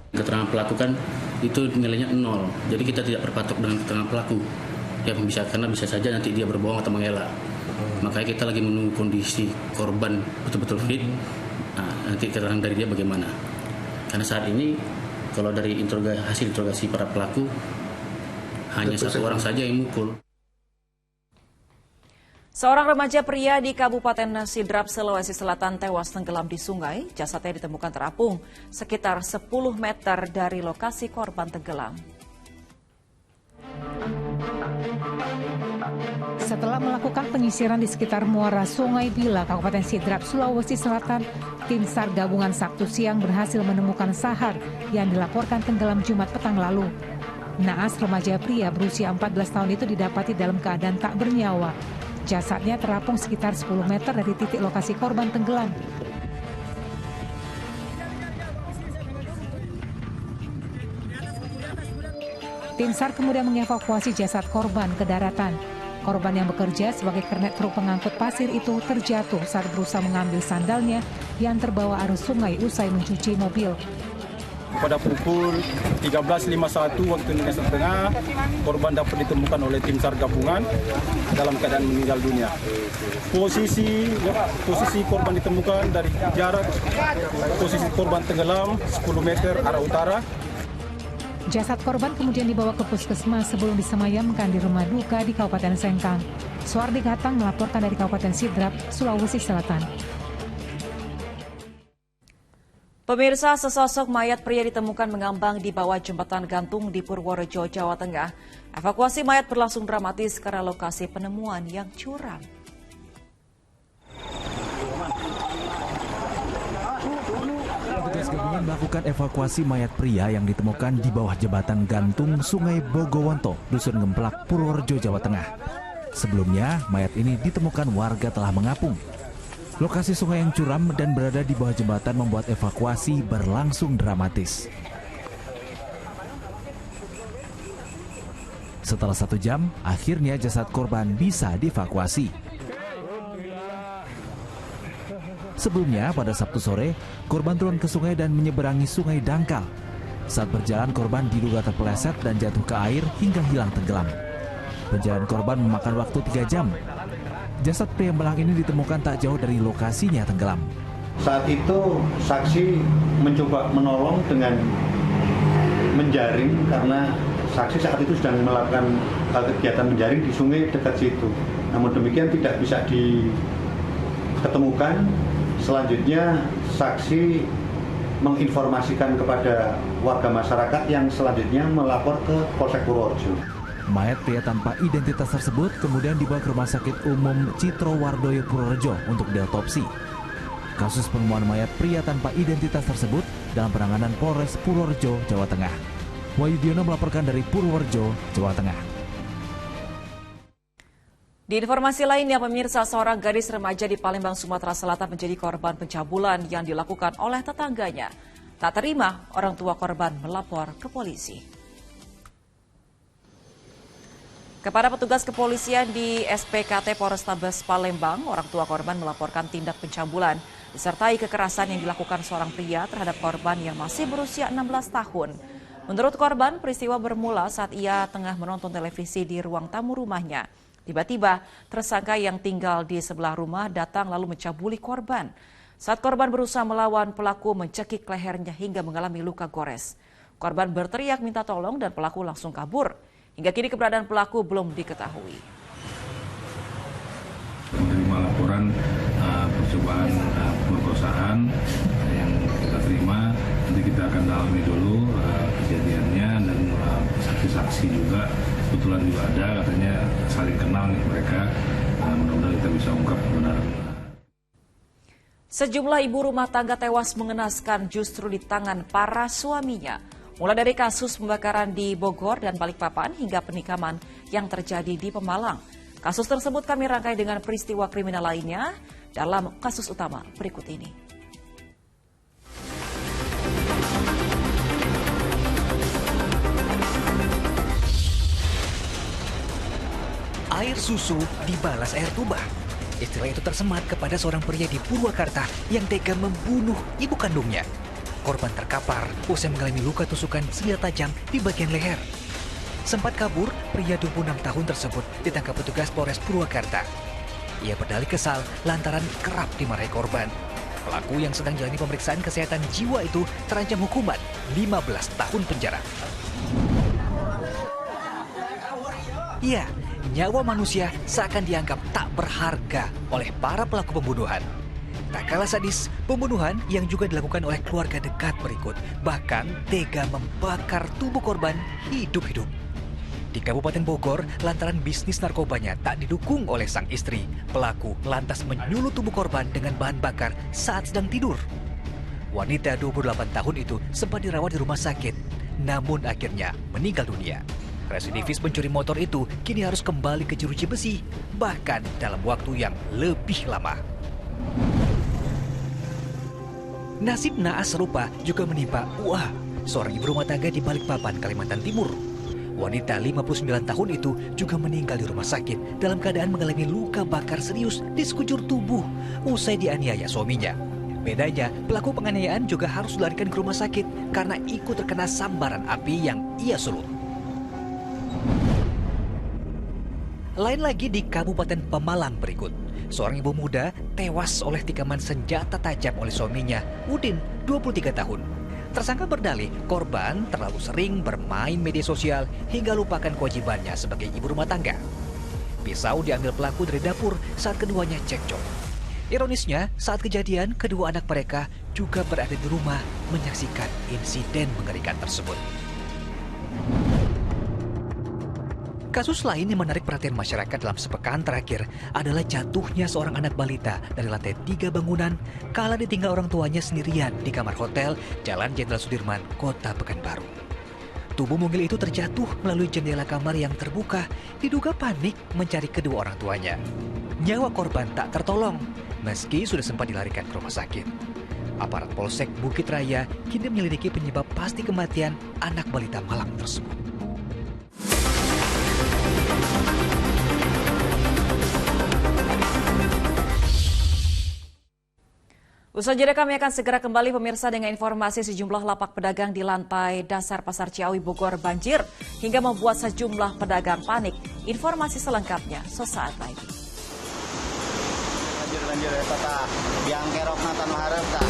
Keterangan pelaku kan itu nilainya 0, jadi kita tidak berpatok dengan keterangan pelaku. Ya karena bisa saja nanti dia berbohong atau mengelak. Makanya kita lagi menunggu kondisi korban betul-betul fit. Nah, nanti keterangan dari dia bagaimana. Karena saat ini kalau dari hasil interogasi para pelaku hanya 1 orang saja yang mukul. Seorang remaja pria di Kabupaten Sidrap, Sulawesi Selatan tewas tenggelam di sungai. Jasadnya ditemukan terapung sekitar 10 meter dari lokasi korban tenggelam. Setelah melakukan penyisiran di sekitar muara Sungai Bila, Kabupaten Sidrap, Sulawesi Selatan, tim SAR gabungan Sabtu siang berhasil menemukan Sahar yang dilaporkan tenggelam Jumat petang lalu. Naas, remaja pria berusia 14 tahun itu didapati dalam keadaan tak bernyawa. Jasadnya terapung sekitar 10 meter dari titik lokasi korban tenggelam. Tim SAR kemudian mengevakuasi jasad korban ke daratan. Korban yang bekerja sebagai kernet truk pengangkut pasir itu terjatuh saat berusaha mengambil sandalnya yang terbawa arus sungai usai mencuci mobil. pada pukul 13.51 waktu Indonesia Tengah, korban dapat ditemukan oleh tim SAR gabungan dalam keadaan meninggal dunia. Posisi korban ditemukan dari jarak posisi korban tenggelam 10 meter arah utara. Jasad korban kemudian dibawa ke puskesmas sebelum disemayamkan di rumah duka di Kabupaten Sengkang. Suardi Gatang melaporkan dari Kabupaten Sidrap, Sulawesi Selatan. Pemirsa, sesosok mayat pria ditemukan mengambang di bawah jembatan gantung di Purworejo, Jawa Tengah. Evakuasi mayat berlangsung dramatis karena lokasi penemuan yang curam. Petugas gabungan melakukan evakuasi mayat pria yang ditemukan di bawah jembatan gantung Sungai Bogowonto, Dusun Ngemplak, Purworejo, Jawa Tengah. Sebelumnya, mayat ini ditemukan warga telah mengapung. Lokasi sungai yang curam dan berada di bawah jembatan membuat evakuasi berlangsung dramatis. Setelah 1 jam, akhirnya jasad korban bisa dievakuasi. Sebelumnya, pada Sabtu sore, korban turun ke sungai dan menyeberangi Sungai Dangkal. Saat berjalan, korban diduga terpeleset dan jatuh ke air hingga hilang tenggelam. Pencarian korban memakan waktu 3 jam. Jasad pria belang ini ditemukan tak jauh dari lokasinya tenggelam. Saat itu saksi mencoba menolong dengan menjaring karena saksi saat itu sedang melakukan kegiatan menjaring di sungai dekat situ. Namun demikian tidak bisa diketemukan. Selanjutnya saksi menginformasikan kepada warga masyarakat yang selanjutnya melapor ke Polsek Purworejo. Mayat pria tanpa identitas tersebut kemudian dibawa ke Rumah Sakit Umum Citro Wardoyo Purworejo untuk diotopsi. Kasus penemuan mayat pria tanpa identitas tersebut dalam penanganan Polres Purworejo, Jawa Tengah. Wahyudiono melaporkan dari Purworejo, Jawa Tengah. Di informasi lainnya, pemirsa, seorang gadis remaja di Palembang, Sumatera Selatan menjadi korban pencabulan yang dilakukan oleh tetangganya. Tak terima, orang tua korban melapor ke polisi. Kepada petugas kepolisian di SPKT Polrestabes Palembang, orang tua korban melaporkan tindak pencabulan disertai kekerasan yang dilakukan seorang pria terhadap korban yang masih berusia 16 tahun. Menurut korban, peristiwa bermula saat ia tengah menonton televisi di ruang tamu rumahnya. Tiba-tiba, tersangka yang tinggal di sebelah rumah datang lalu mencabuli korban. Saat korban berusaha melawan, pelaku mencekik lehernya hingga mengalami luka gores. Korban berteriak minta tolong dan pelaku langsung kabur. Hingga kini keberadaan pelaku belum diketahui. Menerima laporan percobaan pemerkosaan yang kita terima, nanti kita akan dalami dulu kejadiannya dan saksi-saksi juga kebetulan juga ada, katanya saling kenal nih mereka. Mudah-mudahan kita bisa ungkap kebenaran. Sejumlah ibu rumah tangga tewas mengenaskan justru di tangan para suaminya. Mulai dari kasus pembakaran di Bogor dan Balikpapan hingga penikaman yang terjadi di Pemalang. Kasus tersebut kami rangkai dengan peristiwa kriminal lainnya dalam kasus utama berikut ini. Air susu dibalas air tuba. Istilah itu tersemat kepada seorang pria di Purwakarta yang tega membunuh ibu kandungnya. Korban terkapar usai mengalami luka tusukan senjata tajam di bagian leher. Sempat kabur, pria 26 tahun tersebut ditangkap petugas Polres Purwakarta. Ia berdalih kesal lantaran kerap dimarahi korban. Pelaku yang sedang jalani pemeriksaan kesehatan jiwa itu terancam hukuman 15 tahun penjara. Iya, nyawa manusia seakan dianggap tak berharga oleh para pelaku pembunuhan. Tak kalah sadis, pembunuhan yang juga dilakukan oleh keluarga dekat berikut, bahkan tega membakar tubuh korban hidup-hidup. Di Kabupaten Bogor, lantaran bisnis narkobanya tak didukung oleh sang istri, pelaku lantas menyulut tubuh korban dengan bahan bakar saat sedang tidur. Wanita 28 tahun itu sempat dirawat di rumah sakit, namun akhirnya meninggal dunia. Residivis pencuri motor itu kini harus kembali ke jeruji besi, bahkan dalam waktu yang lebih lama. Nasib naas serupa juga menimpa Uah, seorang ibu rumah tangga di Balikpapan, Kalimantan Timur. Wanita 59 tahun itu juga meninggal di rumah sakit dalam keadaan mengalami luka bakar serius di sekujur tubuh usai dianiaya suaminya. Bedanya, pelaku penganiayaan juga harus dilarikan ke rumah sakit karena ikut terkena sambaran api yang ia sulut. Lain lagi di Kabupaten Pemalang berikut. Seorang ibu muda tewas oleh tikaman senjata tajam oleh suaminya, Udin, 23 tahun. Tersangka berdalih korban terlalu sering bermain media sosial hingga lupakan kewajibannya sebagai ibu rumah tangga. Pisau diambil pelaku dari dapur saat keduanya cekcok. Ironisnya, saat kejadian, kedua anak mereka juga berada di rumah menyaksikan insiden mengerikan tersebut. Kasus lain yang menarik perhatian masyarakat dalam sepekan terakhir adalah jatuhnya seorang anak balita dari lantai 3 bangunan kala ditinggal orang tuanya sendirian di kamar hotel Jalan Jenderal Sudirman, Kota Pekanbaru. Tubuh mungil itu terjatuh melalui jendela kamar yang terbuka, diduga panik mencari kedua orang tuanya. Nyawa korban tak tertolong, meski sudah sempat dilarikan ke rumah sakit. Aparat Polsek Bukit Raya kini menyelidiki penyebab pasti kematian anak balita Malang tersebut. Usai jeda kami akan segera kembali pemirsa dengan informasi sejumlah lapak pedagang di lantai dasar Pasar Ciawi Bogor banjir hingga membuat sejumlah pedagang panik. Informasi selengkapnya sesaat lagi. Banjir ya Tata, yang kerok natan harap tak.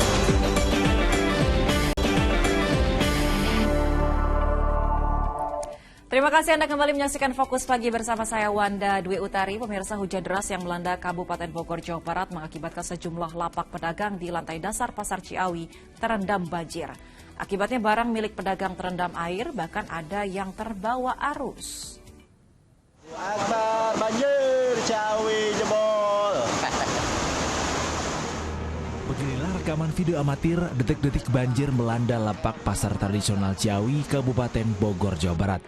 Terima kasih Anda kembali menyaksikan Fokus Pagi bersama saya Wanda Dwi Utari. Pemirsa, hujan deras yang melanda Kabupaten Bogor, Jawa Barat mengakibatkan sejumlah lapak pedagang di lantai dasar Pasar Ciawi terendam banjir. Akibatnya barang milik pedagang terendam air, bahkan ada yang terbawa arus. Akbar, banjir, Ciawi jebol. Beginilah rekaman video amatir detik-detik banjir melanda lapak pasar tradisional Ciawi, Kabupaten Bogor, Jawa Barat.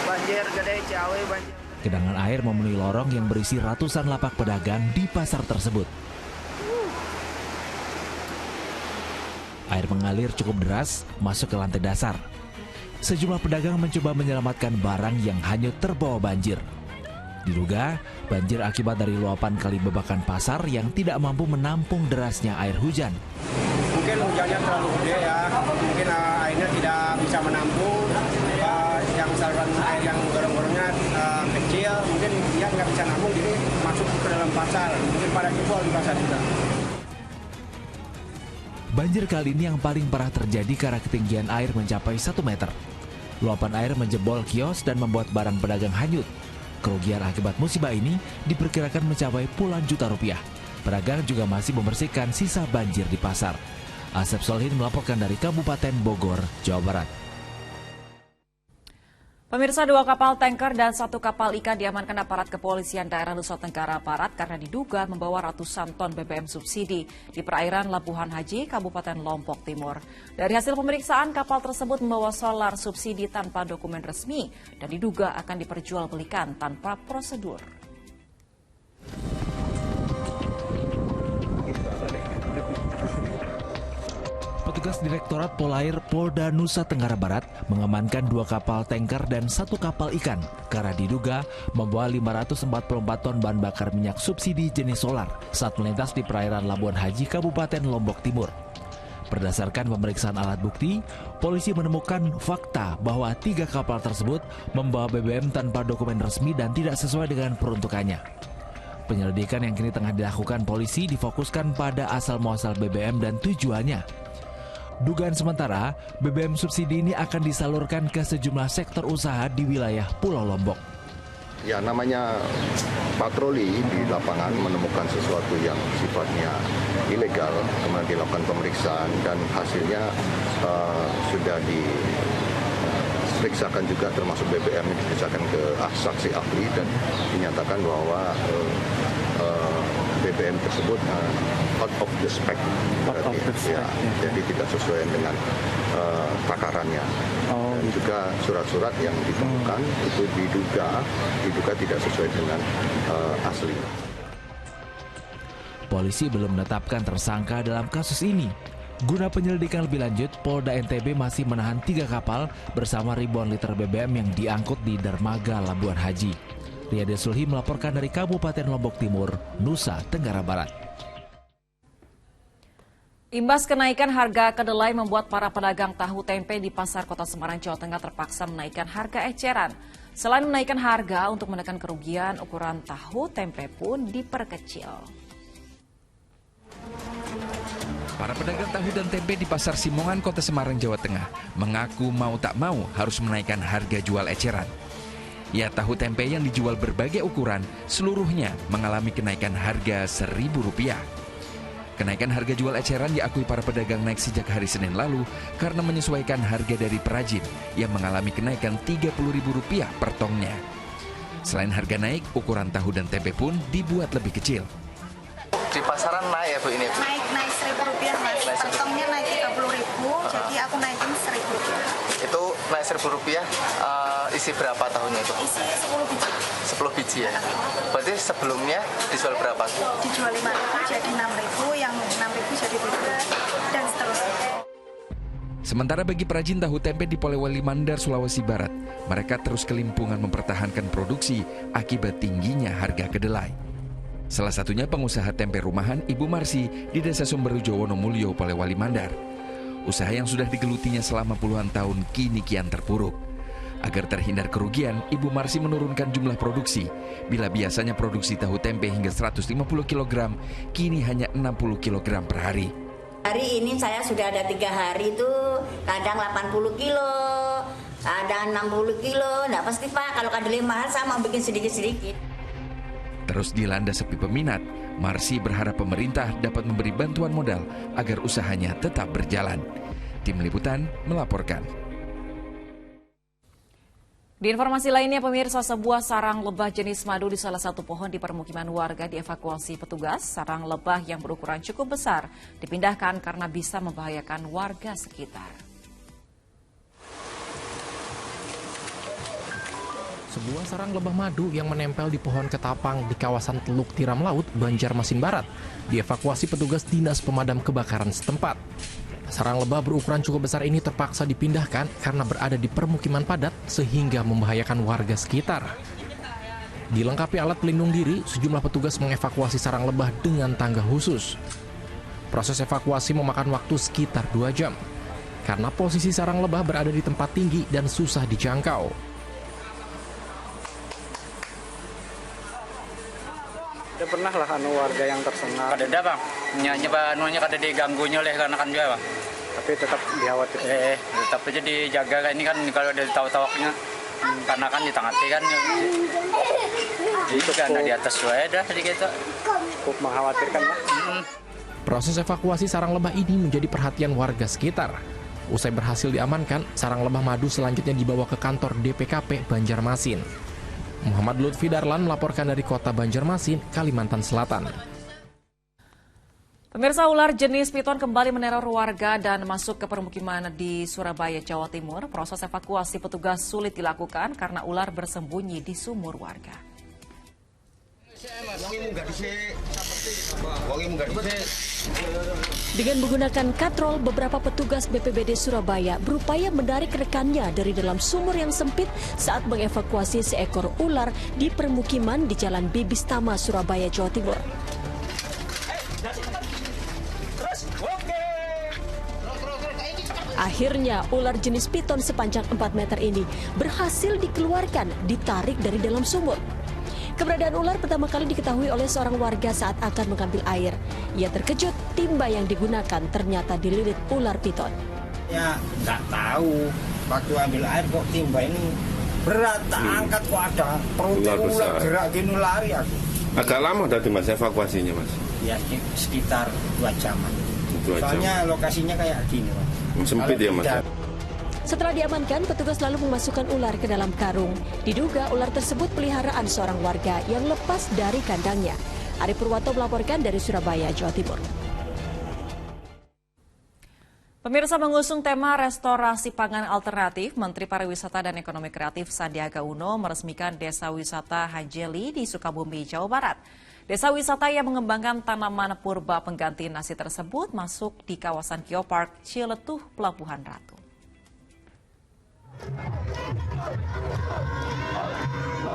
Banjir gede Ciawi, banjir. Genangan air memenuhi lorong yang berisi ratusan lapak pedagang di pasar tersebut. Air mengalir cukup deras masuk ke lantai dasar. Sejumlah pedagang mencoba menyelamatkan barang yang hanyut terbawa banjir. Diduga banjir akibat dari luapan kali babakan pasar yang tidak mampu menampung derasnya air hujan. Mungkin hujannya terlalu gede ya, mungkin airnya tidak bisa menampung. Yang saluran air yang gorong-gorongnya kecil, mungkin dia nggak bisa nampung, jadi masuk ke dalam pasar. Mungkin pada jebol di pasar juga. Banjir kali ini yang paling parah terjadi karena ketinggian air mencapai 1 meter. Luapan air menjebol kios dan membuat barang pedagang hanyut. Kerugian akibat musibah ini diperkirakan mencapai puluhan juta rupiah. Pedagang juga masih membersihkan sisa banjir di pasar. Asep Solihin melaporkan dari Kabupaten Bogor, Jawa Barat. Pemirsa, 2 kapal tanker dan 1 kapal ikan diamankan aparat kepolisian daerah Nusa Tenggara Barat karena diduga membawa ratusan ton BBM subsidi di perairan Labuhan Haji, Kabupaten Lombok Timur. Dari hasil pemeriksaan, kapal tersebut membawa solar subsidi tanpa dokumen resmi dan diduga akan diperjualbelikan tanpa prosedur. Petugas Direktorat Polair Polda Nusa Tenggara Barat mengamankan 2 kapal tanker dan 1 kapal ikan karena diduga membawa 544 ton bahan bakar minyak subsidi jenis solar saat melintas di perairan Labuan Haji, Kabupaten Lombok Timur. Berdasarkan pemeriksaan alat bukti, polisi menemukan fakta bahwa 3 kapal tersebut membawa BBM tanpa dokumen resmi dan tidak sesuai dengan peruntukannya. Penyelidikan yang kini tengah dilakukan polisi difokuskan pada asal-muasal BBM dan tujuannya. Dugaan sementara, BBM subsidi ini akan disalurkan ke sejumlah sektor usaha di wilayah Pulau Lombok. Ya, namanya patroli di lapangan menemukan sesuatu yang sifatnya ilegal, kemudian dilakukan pemeriksaan dan hasilnya sudah diperiksakan juga, termasuk BBM yang diperiksakan ke saksi ahli dan dinyatakan bahwa BBM tersebut out of the spec, jadi tidak sesuai dengan takarannya. Dan juga surat-surat yang ditemukan itu diduga tidak sesuai dengan asli. Polisi belum menetapkan tersangka dalam kasus ini. Guna penyelidikan lebih lanjut, Polda NTB masih menahan 3 kapal bersama ribuan liter BBM yang diangkut di dermaga Labuan Haji. Riyadi Sulhi melaporkan dari Kabupaten Lombok Timur, Nusa Tenggara Barat. Imbas kenaikan harga kedelai membuat para pedagang tahu tempe di Pasar Kota Semarang, Jawa Tengah terpaksa menaikkan harga eceran. Selain menaikkan harga untuk menekan kerugian, ukuran tahu tempe pun diperkecil. Para pedagang tahu dan tempe di Pasar Simongan, Kota Semarang, Jawa Tengah mengaku mau tak mau harus menaikkan harga jual eceran. Ya, tahu tempe yang dijual berbagai ukuran seluruhnya mengalami kenaikan harga Rp1.000. Kenaikan harga jual eceran diakui para pedagang naik sejak hari Senin lalu karena menyesuaikan harga dari perajin yang mengalami kenaikan Rp30.000 per tongnya. Selain harga naik, ukuran tahu dan tempe pun dibuat lebih kecil. Di pasaran naik ya Bu ini? Naik Rp1.000 Mas, per tongnya naik Rp30.000, jadi aku naikin Rp1.000. Itu naik Rp1.000, isi berapa tahunnya itu? Isi 10 biji. 10 biji ya? Berarti sebelumnya dijual berapa? Dijual Rp5.000 jadi Rp6.000, yang Rp6.000 jadi Rp7.000, dan seterusnya. Sementara bagi perajin tahu tempe di Polewali Mandar, Sulawesi Barat, mereka terus kelimpungan mempertahankan produksi akibat tingginya harga kedelai. Salah satunya pengusaha tempe rumahan Ibu Marsi di Desa Sumberjo, Wonomulyo, Polewali Mandar. Usaha yang sudah digelutinya selama puluhan tahun kini kian terpuruk. Agar terhindar kerugian, Ibu Marsi menurunkan jumlah produksi. Bila biasanya produksi tahu tempe hingga 150 kg, kini hanya 60 kg per hari. Hari ini saya sudah ada 3 hari itu kadang 80 kilo, kadang 60 kilo. Nggak pasti Pak, kalau kedelai mahal saya mau bikin sedikit-sedikit. Terus dilanda sepi peminat, Marsi berharap pemerintah dapat memberi bantuan modal agar usahanya tetap berjalan. Tim Liputan melaporkan. Di informasi lainnya, pemirsa, sebuah sarang lebah jenis madu di salah satu pohon di permukiman warga dievakuasi petugas. Sarang lebah yang berukuran cukup besar dipindahkan karena bisa membahayakan warga sekitar. Sebuah sarang lebah madu yang menempel di pohon ketapang di kawasan Teluk Tiram Laut, Banjarmasin Barat, dievakuasi petugas Dinas Pemadam Kebakaran setempat. Sarang lebah berukuran cukup besar ini terpaksa dipindahkan karena berada di permukiman padat sehingga membahayakan warga sekitar. Dilengkapi alat pelindung diri, sejumlah petugas mengevakuasi sarang lebah dengan tangga khusus. Proses evakuasi memakan waktu sekitar 2 jam, karena posisi sarang lebah berada di tempat tinggi dan susah dijangkau. Ya pernah lah warga yang tersengat. Kadeda bang, nyonya kada diganggunya oleh anak-anak juga bang. Tapi tetap dikhawatirkan. Tetap aja dijaga, ini kan kalau ada tahu-tawaknya, karena kan di tengah kan. Itu kan di atas juga dah sedikit. Cukup mengkhawatirkan lah. Proses evakuasi sarang lebah ini menjadi perhatian warga sekitar. Usai berhasil diamankan, sarang lebah madu selanjutnya dibawa ke kantor DPKP Banjarmasin. Muhammad Lutfi Darlan melaporkan dari kota Banjarmasin, Kalimantan Selatan. Pemirsa, ular jenis piton kembali meneror warga dan masuk ke permukiman di Surabaya, Jawa Timur. Proses evakuasi petugas sulit dilakukan karena ular bersembunyi di sumur warga. Dengan menggunakan katrol, beberapa petugas BPBD Surabaya berupaya menarik rekannya dari dalam sumur yang sempit saat mengevakuasi seekor ular di permukiman di Jalan Bibistama, Surabaya, Jawa Timur. Akhirnya, ular jenis piton sepanjang 4 meter ini berhasil dikeluarkan, ditarik dari dalam sumur. Keberadaan ular pertama kali diketahui oleh seorang warga saat akan mengambil air. Ia terkejut timba yang digunakan ternyata dililit ular piton. Ya, nggak tahu. Waktu ambil air kok timba ini berat, tak angkat kok ada perutnya ular gerak gini lari aku. Agak lama tadi mas evakuasinya mas? Ya sekitar 2 jam. Soalnya lokasinya kayak gini mas. Sempit ya mas? Setelah diamankan, petugas lalu memasukkan ular ke dalam karung. Diduga ular tersebut peliharaan seorang warga yang lepas dari kandangnya. Ari Purwanto melaporkan dari Surabaya, Jawa Timur. Pemirsa, mengusung tema restorasi pangan alternatif, Menteri Pariwisata dan Ekonomi Kreatif Sandiaga Uno meresmikan Desa Wisata Hajeli di Sukabumi, Jawa Barat. Desa wisata yang mengembangkan tanaman purba pengganti nasi tersebut masuk di kawasan Geopark Ciletuh, Pelabuhan Ratu.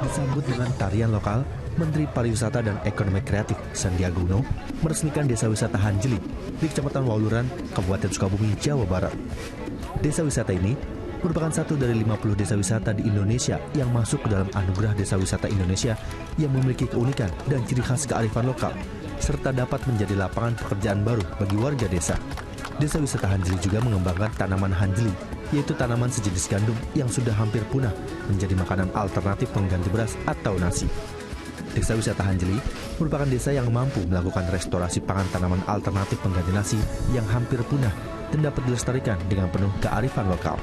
Disambut dengan tarian lokal, Menteri Pariwisata dan Ekonomi Kreatif Sandiaga Uno meresmikan Desa Wisata Hanjeli di Kecamatan Waluran, Kabupaten Sukabumi, Jawa Barat. Desa wisata ini merupakan satu dari 50 desa wisata di Indonesia yang masuk ke dalam Anugerah Desa Wisata Indonesia yang memiliki keunikan dan ciri khas kearifan lokal, serta dapat menjadi lapangan pekerjaan baru bagi warga desa. Desa Wisata Hanjeli juga mengembangkan tanaman hanjeli, yaitu tanaman sejenis gandum yang sudah hampir punah menjadi makanan alternatif pengganti beras atau nasi. Desa Wisata Hanjeli merupakan desa yang mampu melakukan restorasi pangan tanaman alternatif pengganti nasi yang hampir punah dan dapat dilestarikan dengan penuh kearifan lokal.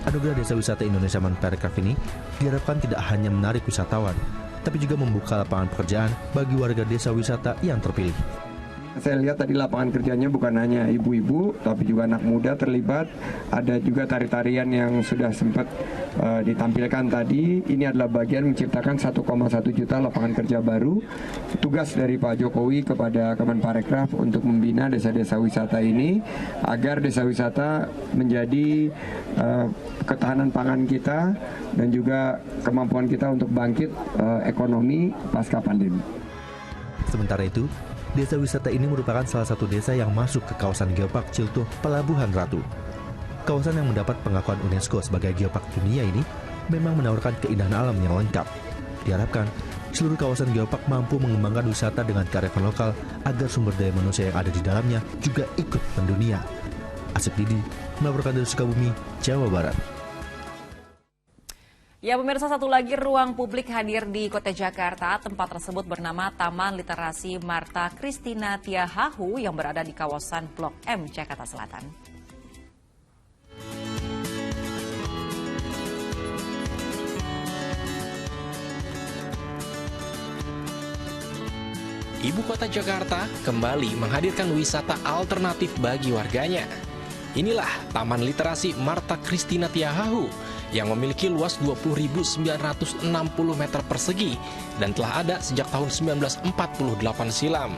Anugerah Desa Wisata Indonesia Manparekraf ini diharapkan tidak hanya menarik wisatawan, tapi juga membuka lapangan pekerjaan bagi warga desa wisata yang terpilih. Saya lihat tadi lapangan kerjanya bukan hanya ibu-ibu, tapi juga anak muda terlibat. Ada juga tari-tarian yang sudah sempat ditampilkan tadi. Ini adalah bagian menciptakan 1,1 juta lapangan kerja baru. Tugas dari Pak Jokowi kepada Kemenparekraf untuk membina desa-desa wisata ini, agar desa wisata menjadi ketahanan pangan kita dan juga kemampuan kita untuk bangkit ekonomi pasca pandemi. Sementara itu, desa wisata ini merupakan salah satu desa yang masuk ke kawasan Geopark Ciltuh, Pelabuhan Ratu. Kawasan yang mendapat pengakuan UNESCO sebagai Geopark Dunia ini memang menawarkan keindahan alam yang lengkap. Diharapkan, seluruh kawasan Geopark mampu mengembangkan wisata dengan kearifan lokal agar sumber daya manusia yang ada di dalamnya juga ikut mendunia. Asep Didi melaporkan dari Sukabumi, Jawa Barat. Ya pemirsa, satu lagi ruang publik hadir di Kota Jakarta. Tempat tersebut bernama Taman Literasi Marta Christina Tiahahu yang berada di kawasan Blok M, Jakarta Selatan. Ibu kota Jakarta kembali menghadirkan wisata alternatif bagi warganya. Inilah Taman Literasi Marta Christina Tiahahu yang memiliki luas 20.960 meter persegi dan telah ada sejak tahun 1948 silam.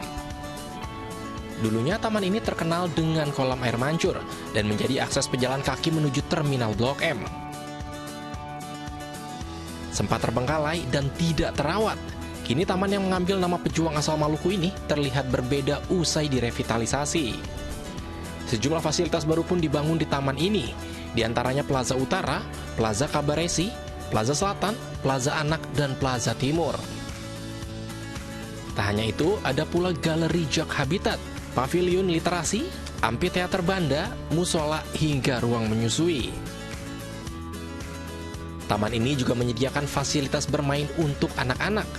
Dulunya taman ini terkenal dengan kolam air mancur dan menjadi akses pejalan kaki menuju Terminal Blok M. Sempat terbengkalai dan tidak terawat, kini taman yang mengambil nama pejuang asal Maluku ini terlihat berbeda usai direvitalisasi. Sejumlah fasilitas baru pun dibangun di taman ini, diantaranya Plaza Utara, Plaza Kabaresi, Plaza Selatan, Plaza Anak, dan Plaza Timur. Tak hanya itu, ada pula Galeri Jak Habitat, Pavilion Literasi, Amphitheater Banda, musola, hingga ruang menyusui. Taman ini juga menyediakan fasilitas bermain untuk anak-anak.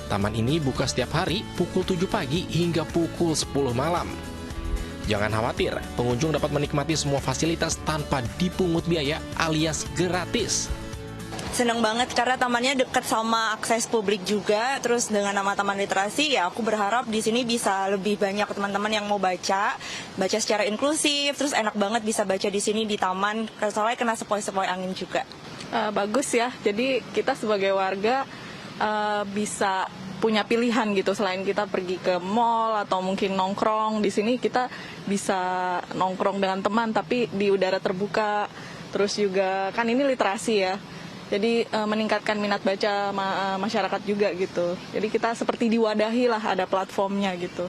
Taman ini buka setiap hari pukul 7 pagi hingga pukul 10 malam. Jangan khawatir, pengunjung dapat menikmati semua fasilitas tanpa dipungut biaya alias gratis. Senang banget karena tamannya dekat sama akses publik juga. Terus dengan nama Taman Literasi, ya aku berharap di sini bisa lebih banyak teman-teman yang mau baca secara inklusif. Terus enak banget bisa baca di sini di taman, soalnya kena sepoi-sepoi angin juga. Bagus ya, jadi kita sebagai warga bisa punya pilihan gitu, selain kita pergi ke mall atau mungkin nongkrong. Di sini kita bisa nongkrong dengan teman tapi di udara terbuka. Terus juga kan ini literasi ya, jadi meningkatkan minat baca masyarakat juga gitu. Jadi kita seperti diwadahi lah, ada platformnya gitu.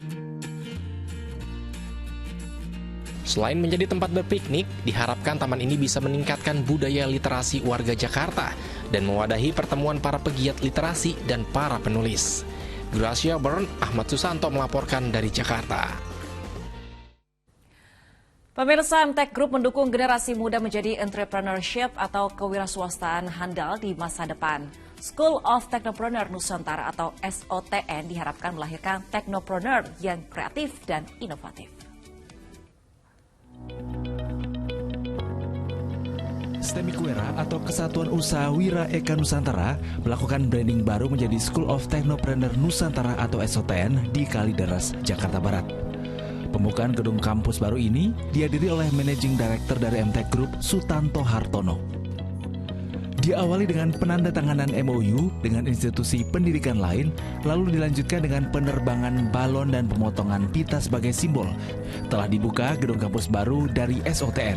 Selain menjadi tempat berpiknik, diharapkan taman ini bisa meningkatkan budaya literasi warga Jakarta dan mewadahi pertemuan para pegiat literasi dan para penulis. Gracia Bern, Ahmad Susanto melaporkan dari Jakarta. Pemirsa, MTech Group mendukung generasi muda menjadi entrepreneurship atau kewirausahaan handal di masa depan. School of Technopreneur Nusantara atau SOTN diharapkan melahirkan teknopreneur yang kreatif dan inovatif. STEMIKWERA atau Kesatuan Usaha Wira Eka Nusantara melakukan branding baru menjadi School of Technopreneur Nusantara atau SOTN di Kalideres, Jakarta Barat. Pembukaan gedung kampus baru ini dihadiri oleh Managing Director dari MTech Group, Sutanto Hartono. Diawali dengan penandatanganan MOU dengan institusi pendidikan lain, lalu dilanjutkan dengan penerbangan balon dan pemotongan pita sebagai simbol. Telah dibuka gedung kampus baru dari SOTN.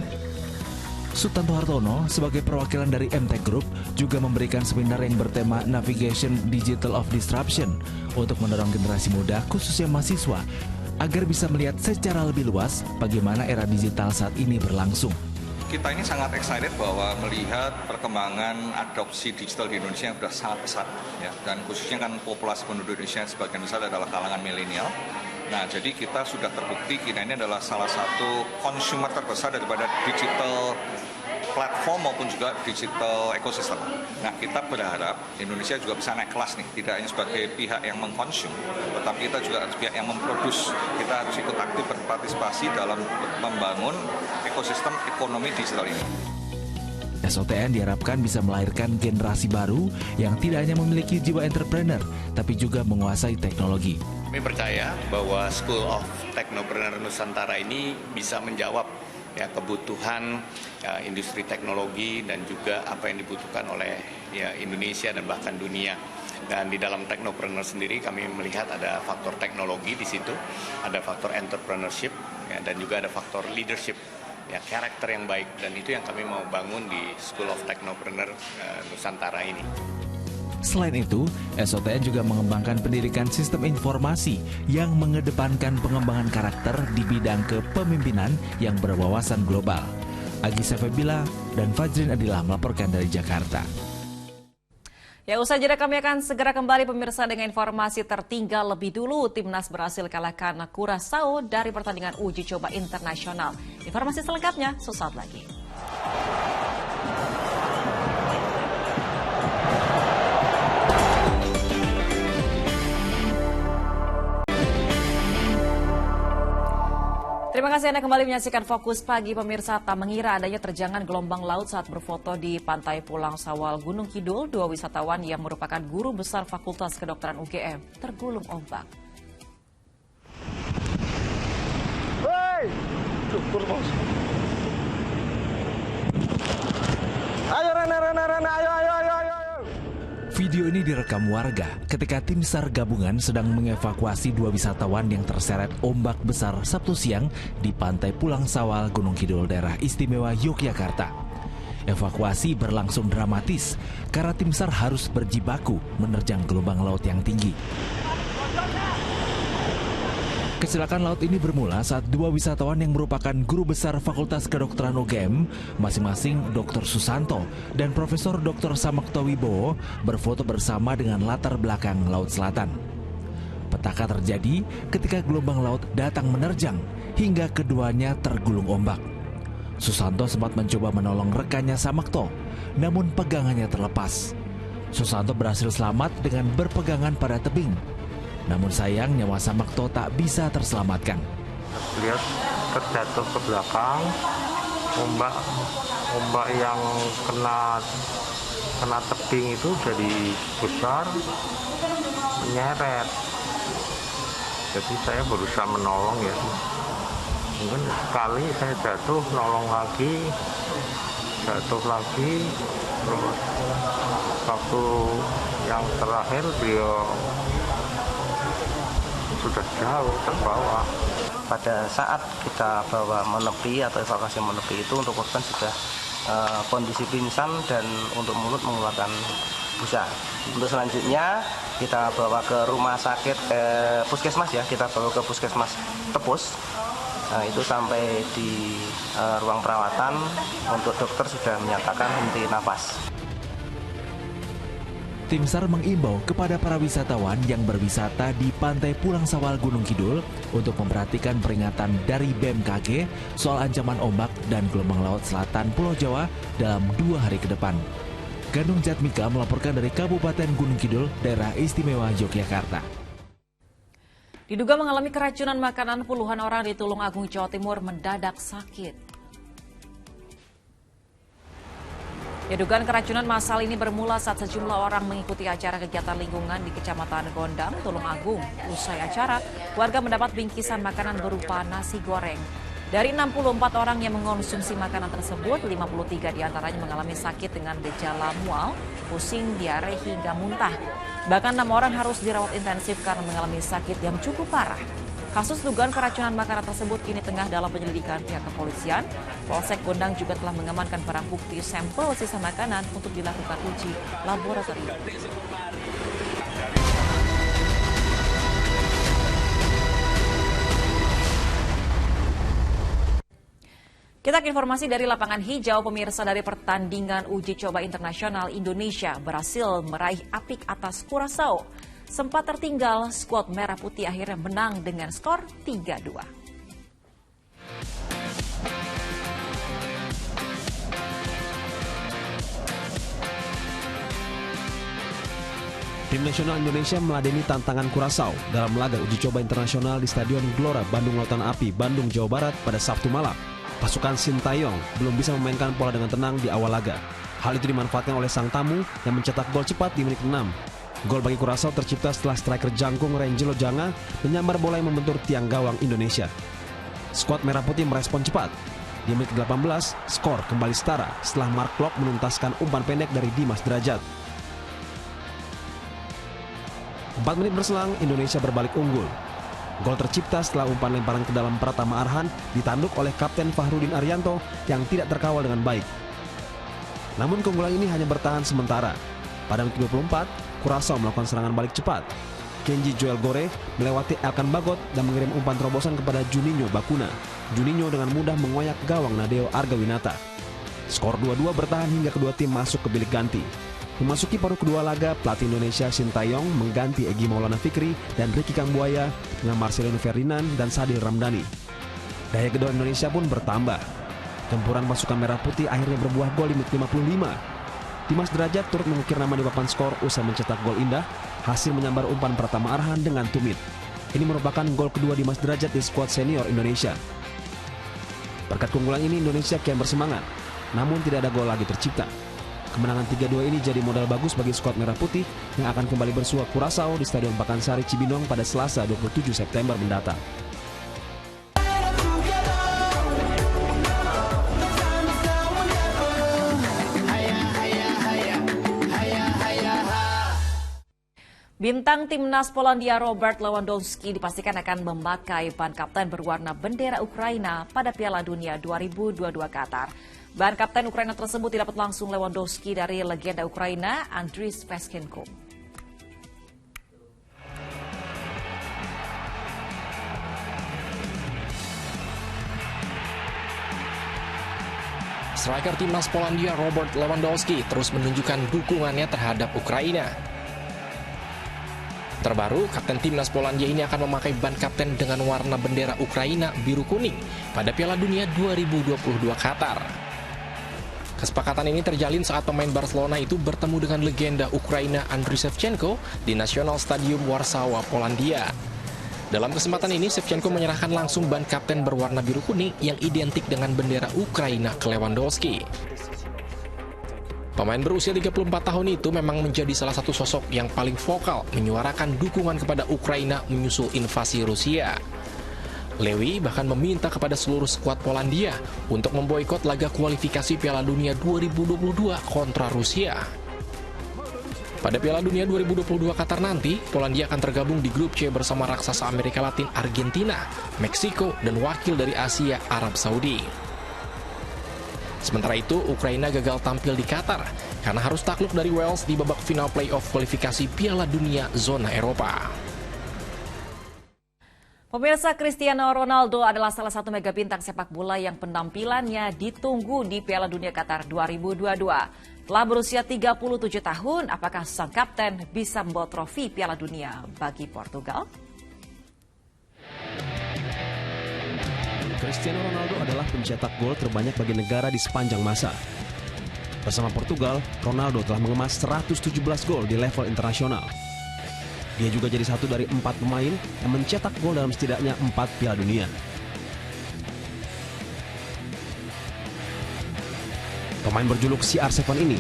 Sutanto Hartono sebagai perwakilan dari MT Group juga memberikan seminar yang bertema Navigation Digital of Disruption untuk mendorong generasi muda khususnya mahasiswa agar bisa melihat secara lebih luas bagaimana era digital saat ini berlangsung. Kita ini sangat excited bahwa melihat perkembangan adopsi digital di Indonesia yang sudah sangat pesat, ya, dan khususnya kan populasi penduduk Indonesia sebagian besar adalah kalangan milenial. Nah, jadi kita sudah terbukti kita ini adalah salah satu consumer terbesar daripada digital platform maupun juga digital ekosistem. Nah, kita berharap Indonesia juga bisa naik kelas nih, tidak hanya sebagai pihak yang mengkonsum, tetapi kita juga harus pihak yang memproduksi. Kita harus ikut aktif berpartisipasi dalam membangun ekosistem ekonomi digital ini. SOTN diharapkan bisa melahirkan generasi baru yang tidak hanya memiliki jiwa entrepreneur, tapi juga menguasai teknologi. Kami percaya bahwa School of Technopreneur Nusantara ini bisa menjawab kebutuhan industri teknologi dan juga apa yang dibutuhkan oleh Indonesia dan bahkan dunia. Dan di dalam Technopreneur sendiri kami melihat ada faktor teknologi di situ, ada faktor entrepreneurship, dan juga ada faktor leadership, karakter yang baik, dan itu yang kami mau bangun di School of Technopreneur Nusantara ini. Selain itu, SOTN juga mengembangkan pendidikan sistem informasi yang mengedepankan pengembangan karakter di bidang kepemimpinan yang berwawasan global. Agisa Febila dan Fajrin Adila melaporkan dari Jakarta. Ya, usai jeda kami akan segera kembali pemirsa dengan informasi tertinggal. Lebih dulu, Timnas berhasil kalahkan Curaçao dari pertandingan uji coba internasional. Informasi selengkapnya sesaat lagi. Terima kasih Anda kembali menyaksikan Fokus Pagi pemirsa. Tak mengira adanya terjangan gelombang laut saat berfoto di pantai Pulang Sawal Gunung Kidul, dua wisatawan yang merupakan guru besar Fakultas Kedokteran UGM tergulung ombak. Hei, cukur bos. Ayo Rena, ayo. Video ini direkam warga ketika tim SAR gabungan sedang mengevakuasi dua wisatawan yang terseret ombak besar Sabtu siang di pantai Pulang Sawal Gunung Kidul, daerah istimewa Yogyakarta. Evakuasi berlangsung dramatis karena tim SAR harus berjibaku menerjang gelombang laut yang tinggi. Kecelakaan laut ini bermula saat dua wisatawan yang merupakan guru besar Fakultas Kedokteran UGM, masing-masing Dr. Susanto dan Profesor Dr. Samakto Wibowo, berfoto bersama dengan latar belakang Laut Selatan. Petaka terjadi ketika gelombang laut datang menerjang hingga keduanya tergulung ombak. Susanto sempat mencoba menolong rekannya Samakto, namun pegangannya terlepas. Susanto berhasil selamat dengan berpegangan pada tebing. Namun sayang nyawa Samakto tak bisa terselamatkan. Lihat terjatuh ke belakang, ombak yang kena tebing itu jadi besar, menyeret. Jadi saya berusaha menolong ya. Mungkin sekali saya jatuh, nolong lagi, jatuh lagi. Terus waktu yang terakhir beliau sudah jauh terbawa. Pada saat kita bawa menepi atau evakuasi menepi itu untuk korban sudah kondisi pingsan dan untuk mulut mengeluarkan busa. Untuk selanjutnya kita bawa ke rumah sakit puskesmas ya, kita bawa ke puskesmas Tepus. Nah, itu sampai di ruang perawatan untuk dokter sudah menyatakan henti nafas. Tim SAR mengimbau kepada para wisatawan yang berwisata di pantai Pulang Sawal Gunung Kidul untuk memperhatikan peringatan dari BMKG soal ancaman ombak dan gelombang laut selatan Pulau Jawa dalam 2 hari ke depan. Gandung Jatmika melaporkan dari Kabupaten Gunung Kidul, daerah istimewa Yogyakarta. Diduga mengalami keracunan makanan, puluhan orang di Tulungagung, Jawa Timur mendadak sakit. Dugaan keracunan massal ini bermula saat sejumlah orang mengikuti acara kegiatan lingkungan di Kecamatan Gondang, Tulungagung. Usai acara, warga mendapat bingkisan makanan berupa nasi goreng. Dari 64 orang yang mengonsumsi makanan tersebut, 53 diantaranya mengalami sakit dengan gejala mual, pusing, diare, hingga muntah. Bahkan 6 orang harus dirawat intensif karena mengalami sakit yang cukup parah. Kasus dugaan keracunan makanan tersebut kini tengah dalam penyelidikan pihak kepolisian. Polsek Gondang juga telah mengamankan barang bukti sampel sisa makanan untuk dilakukan uji laboratorium. Kita ke informasi dari lapangan hijau, pemirsa. Dari pertandingan uji coba internasional, Indonesia berhasil meraih apik atas Curaçao. Sempat tertinggal, skuad Merah Putih akhirnya menang dengan skor 3-2. Tim nasional Indonesia meladeni tantangan Curaçao dalam laga uji coba internasional di Stadion Gelora Bandung Lautan Api, Bandung, Jawa Barat pada Sabtu malam. Pasukan Sintayong belum bisa memainkan pola dengan tenang di awal laga. Hal itu dimanfaatkan oleh sang tamu yang mencetak gol cepat di menit 6. Gol bagi Curaçao tercipta setelah striker jangkung Rangelo Janga menyambar bola yang membentur tiang gawang Indonesia. Skuad Merah Putih merespon cepat. Di menit 18, skor kembali setara setelah Mark Klok menuntaskan umpan pendek dari Dimas Derajat. 4 menit berselang, Indonesia berbalik unggul. Gol tercipta setelah umpan lemparan ke dalam Pratama Arhan ditanduk oleh Kapten Fahrudin Arianto yang tidak terkawal dengan baik. Namun keunggulan ini hanya bertahan sementara. Pada menit 24, Curaçao melakukan serangan balik cepat. Kenji Joel Gore melewati Elkan Bagot dan mengirim umpan terobosan kepada Juninho Bakuna. Juninho dengan mudah mengoyak gawang Nadeo Argawinata. Skor 2-2 bertahan hingga kedua tim masuk ke bilik ganti. Memasuki paruh kedua laga, pelatih Indonesia Sintayong mengganti Egy Maulana Fikri dan Ricky Kambuaya dengan Marcelino Ferdinand dan Sadil Ramdhani. Daya gedor Indonesia pun bertambah. Gempuran pasukan Merah Putih akhirnya berbuah gol di menit 55. Dimas Derajat turut mengukir nama di papan skor usai mencetak gol indah, hasil menyambar umpan Pratama Arhan dengan tumit. Ini merupakan gol kedua Dimas Derajat di skuad senior Indonesia. Berkat keunggulan ini Indonesia kian bersemangat, namun tidak ada gol lagi tercipta. Kemenangan 3-2 ini jadi modal bagus bagi skuad Merah Putih yang akan kembali bersua Curaçao di Stadion Pakansari Cibinong pada Selasa 27 September mendatang. Bintang timnas Polandia Robert Lewandowski dipastikan akan memakai ban kapten berwarna bendera Ukraina pada Piala Dunia 2022 Qatar. Ban kapten Ukraina tersebut didapat langsung Lewandowski dari legenda Ukraina Andriy Shevchenko. Striker timnas Polandia Robert Lewandowski terus menunjukkan dukungannya terhadap Ukraina. Terbaru, kapten timnas Polandia ini akan memakai ban kapten dengan warna bendera Ukraina biru kuning pada Piala Dunia 2022 Qatar. Kesepakatan ini terjalin saat pemain Barcelona itu bertemu dengan legenda Ukraina Andriy Shevchenko di National Stadium Warsawa, Polandia. Dalam kesempatan ini, Shevchenko menyerahkan langsung ban kapten berwarna biru kuning yang identik dengan bendera Ukraina ke Lewandowski. Pemain berusia 34 tahun itu memang menjadi salah satu sosok yang paling vokal menyuarakan dukungan kepada Ukraina menyusul invasi Rusia. Lewi bahkan meminta kepada seluruh skuad Polandia untuk memboikot laga kualifikasi Piala Dunia 2022 kontra Rusia. Pada Piala Dunia 2022 Qatar nanti, Polandia akan tergabung di grup C bersama raksasa Amerika Latin Argentina, Meksiko, dan wakil dari Asia Arab Saudi. Sementara itu, Ukraina gagal tampil di Qatar karena harus takluk dari Wales di babak final playoff kualifikasi Piala Dunia zona Eropa. Pemirsa, Cristiano Ronaldo adalah salah satu mega bintang sepak bola yang penampilannya ditunggu di Piala Dunia Qatar 2022. Telah berusia 37 tahun, apakah sang kapten bisa membawa trofi Piala Dunia bagi Portugal? Cristiano Ronaldo adalah pencetak gol terbanyak bagi negara di sepanjang masa. Bersama Portugal, Ronaldo telah mengemas 117 gol di level internasional. Dia juga jadi satu dari 4 pemain yang mencetak gol dalam setidaknya 4 Piala Dunia. Pemain berjuluk CR7 ini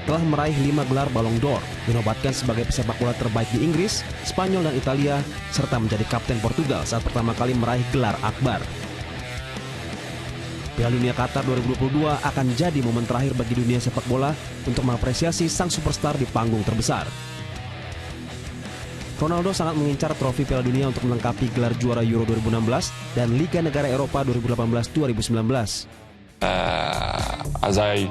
telah meraih 5 gelar Ballon d'Or, dinobatkan sebagai pesepak bola terbaik di Inggris, Spanyol, dan Italia, serta menjadi kapten Portugal saat pertama kali meraih gelar Akbar. Piala Dunia Qatar 2022 akan jadi momen terakhir bagi dunia sepak bola untuk mengapresiasi sang superstar di panggung terbesar. Ronaldo sangat mengincar trofi Piala Dunia untuk melengkapi gelar juara Euro 2016 dan Liga Negara Eropa 2018-2019. As I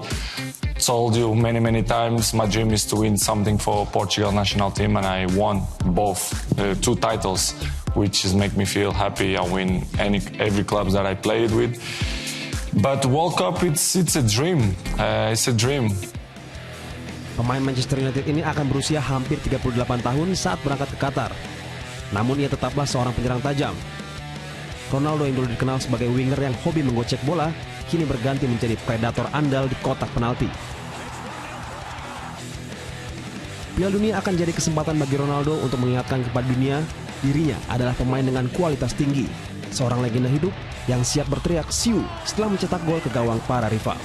told you many times, my dream is to win something for Portugal national team, and I won both 2 titles, which is make me feel happy. I win every club that I played with. But World Cup, it's a dream. It's a dream. Pemain Manchester United ini akan berusia hampir 38 tahun saat berangkat ke Qatar. Namun ia tetaplah seorang penyerang tajam. Ronaldo yang dulu dikenal sebagai winger yang hobi menggocek bola, kini berganti menjadi predator andal di kotak penalti. Piala Dunia akan jadi kesempatan bagi Ronaldo untuk mengingatkan kepada dunia dirinya adalah pemain dengan kualitas tinggi, seorang legenda hidup yang siap berteriak siu setelah mencetak gol ke gawang para rival.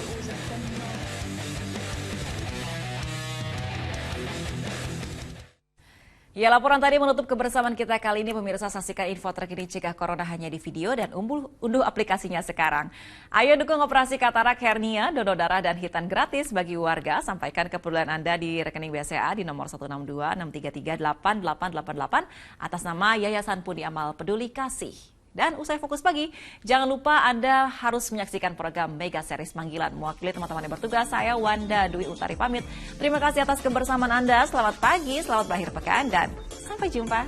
Ya, laporan tadi menutup kebersamaan kita kali ini. Pemirsa, saksikan info terkini cegah corona hanya di video dan unduh aplikasinya sekarang. Ayo dukung operasi katarak, hernia, donor darah, dan hitan gratis bagi warga. Sampaikan kepedulian Anda di rekening BCA di nomor 162-633-8888 atas nama Yayasan Pundi Amal Peduli Kasih. Dan usai Fokus Pagi, jangan lupa Anda harus menyaksikan program Mega Series Manggilan. Mewakili teman-teman yang bertugas, saya Wanda Dwi Utari pamit. Terima kasih atas kebersamaan Anda. Selamat pagi, selamat berakhir pekan, dan sampai jumpa.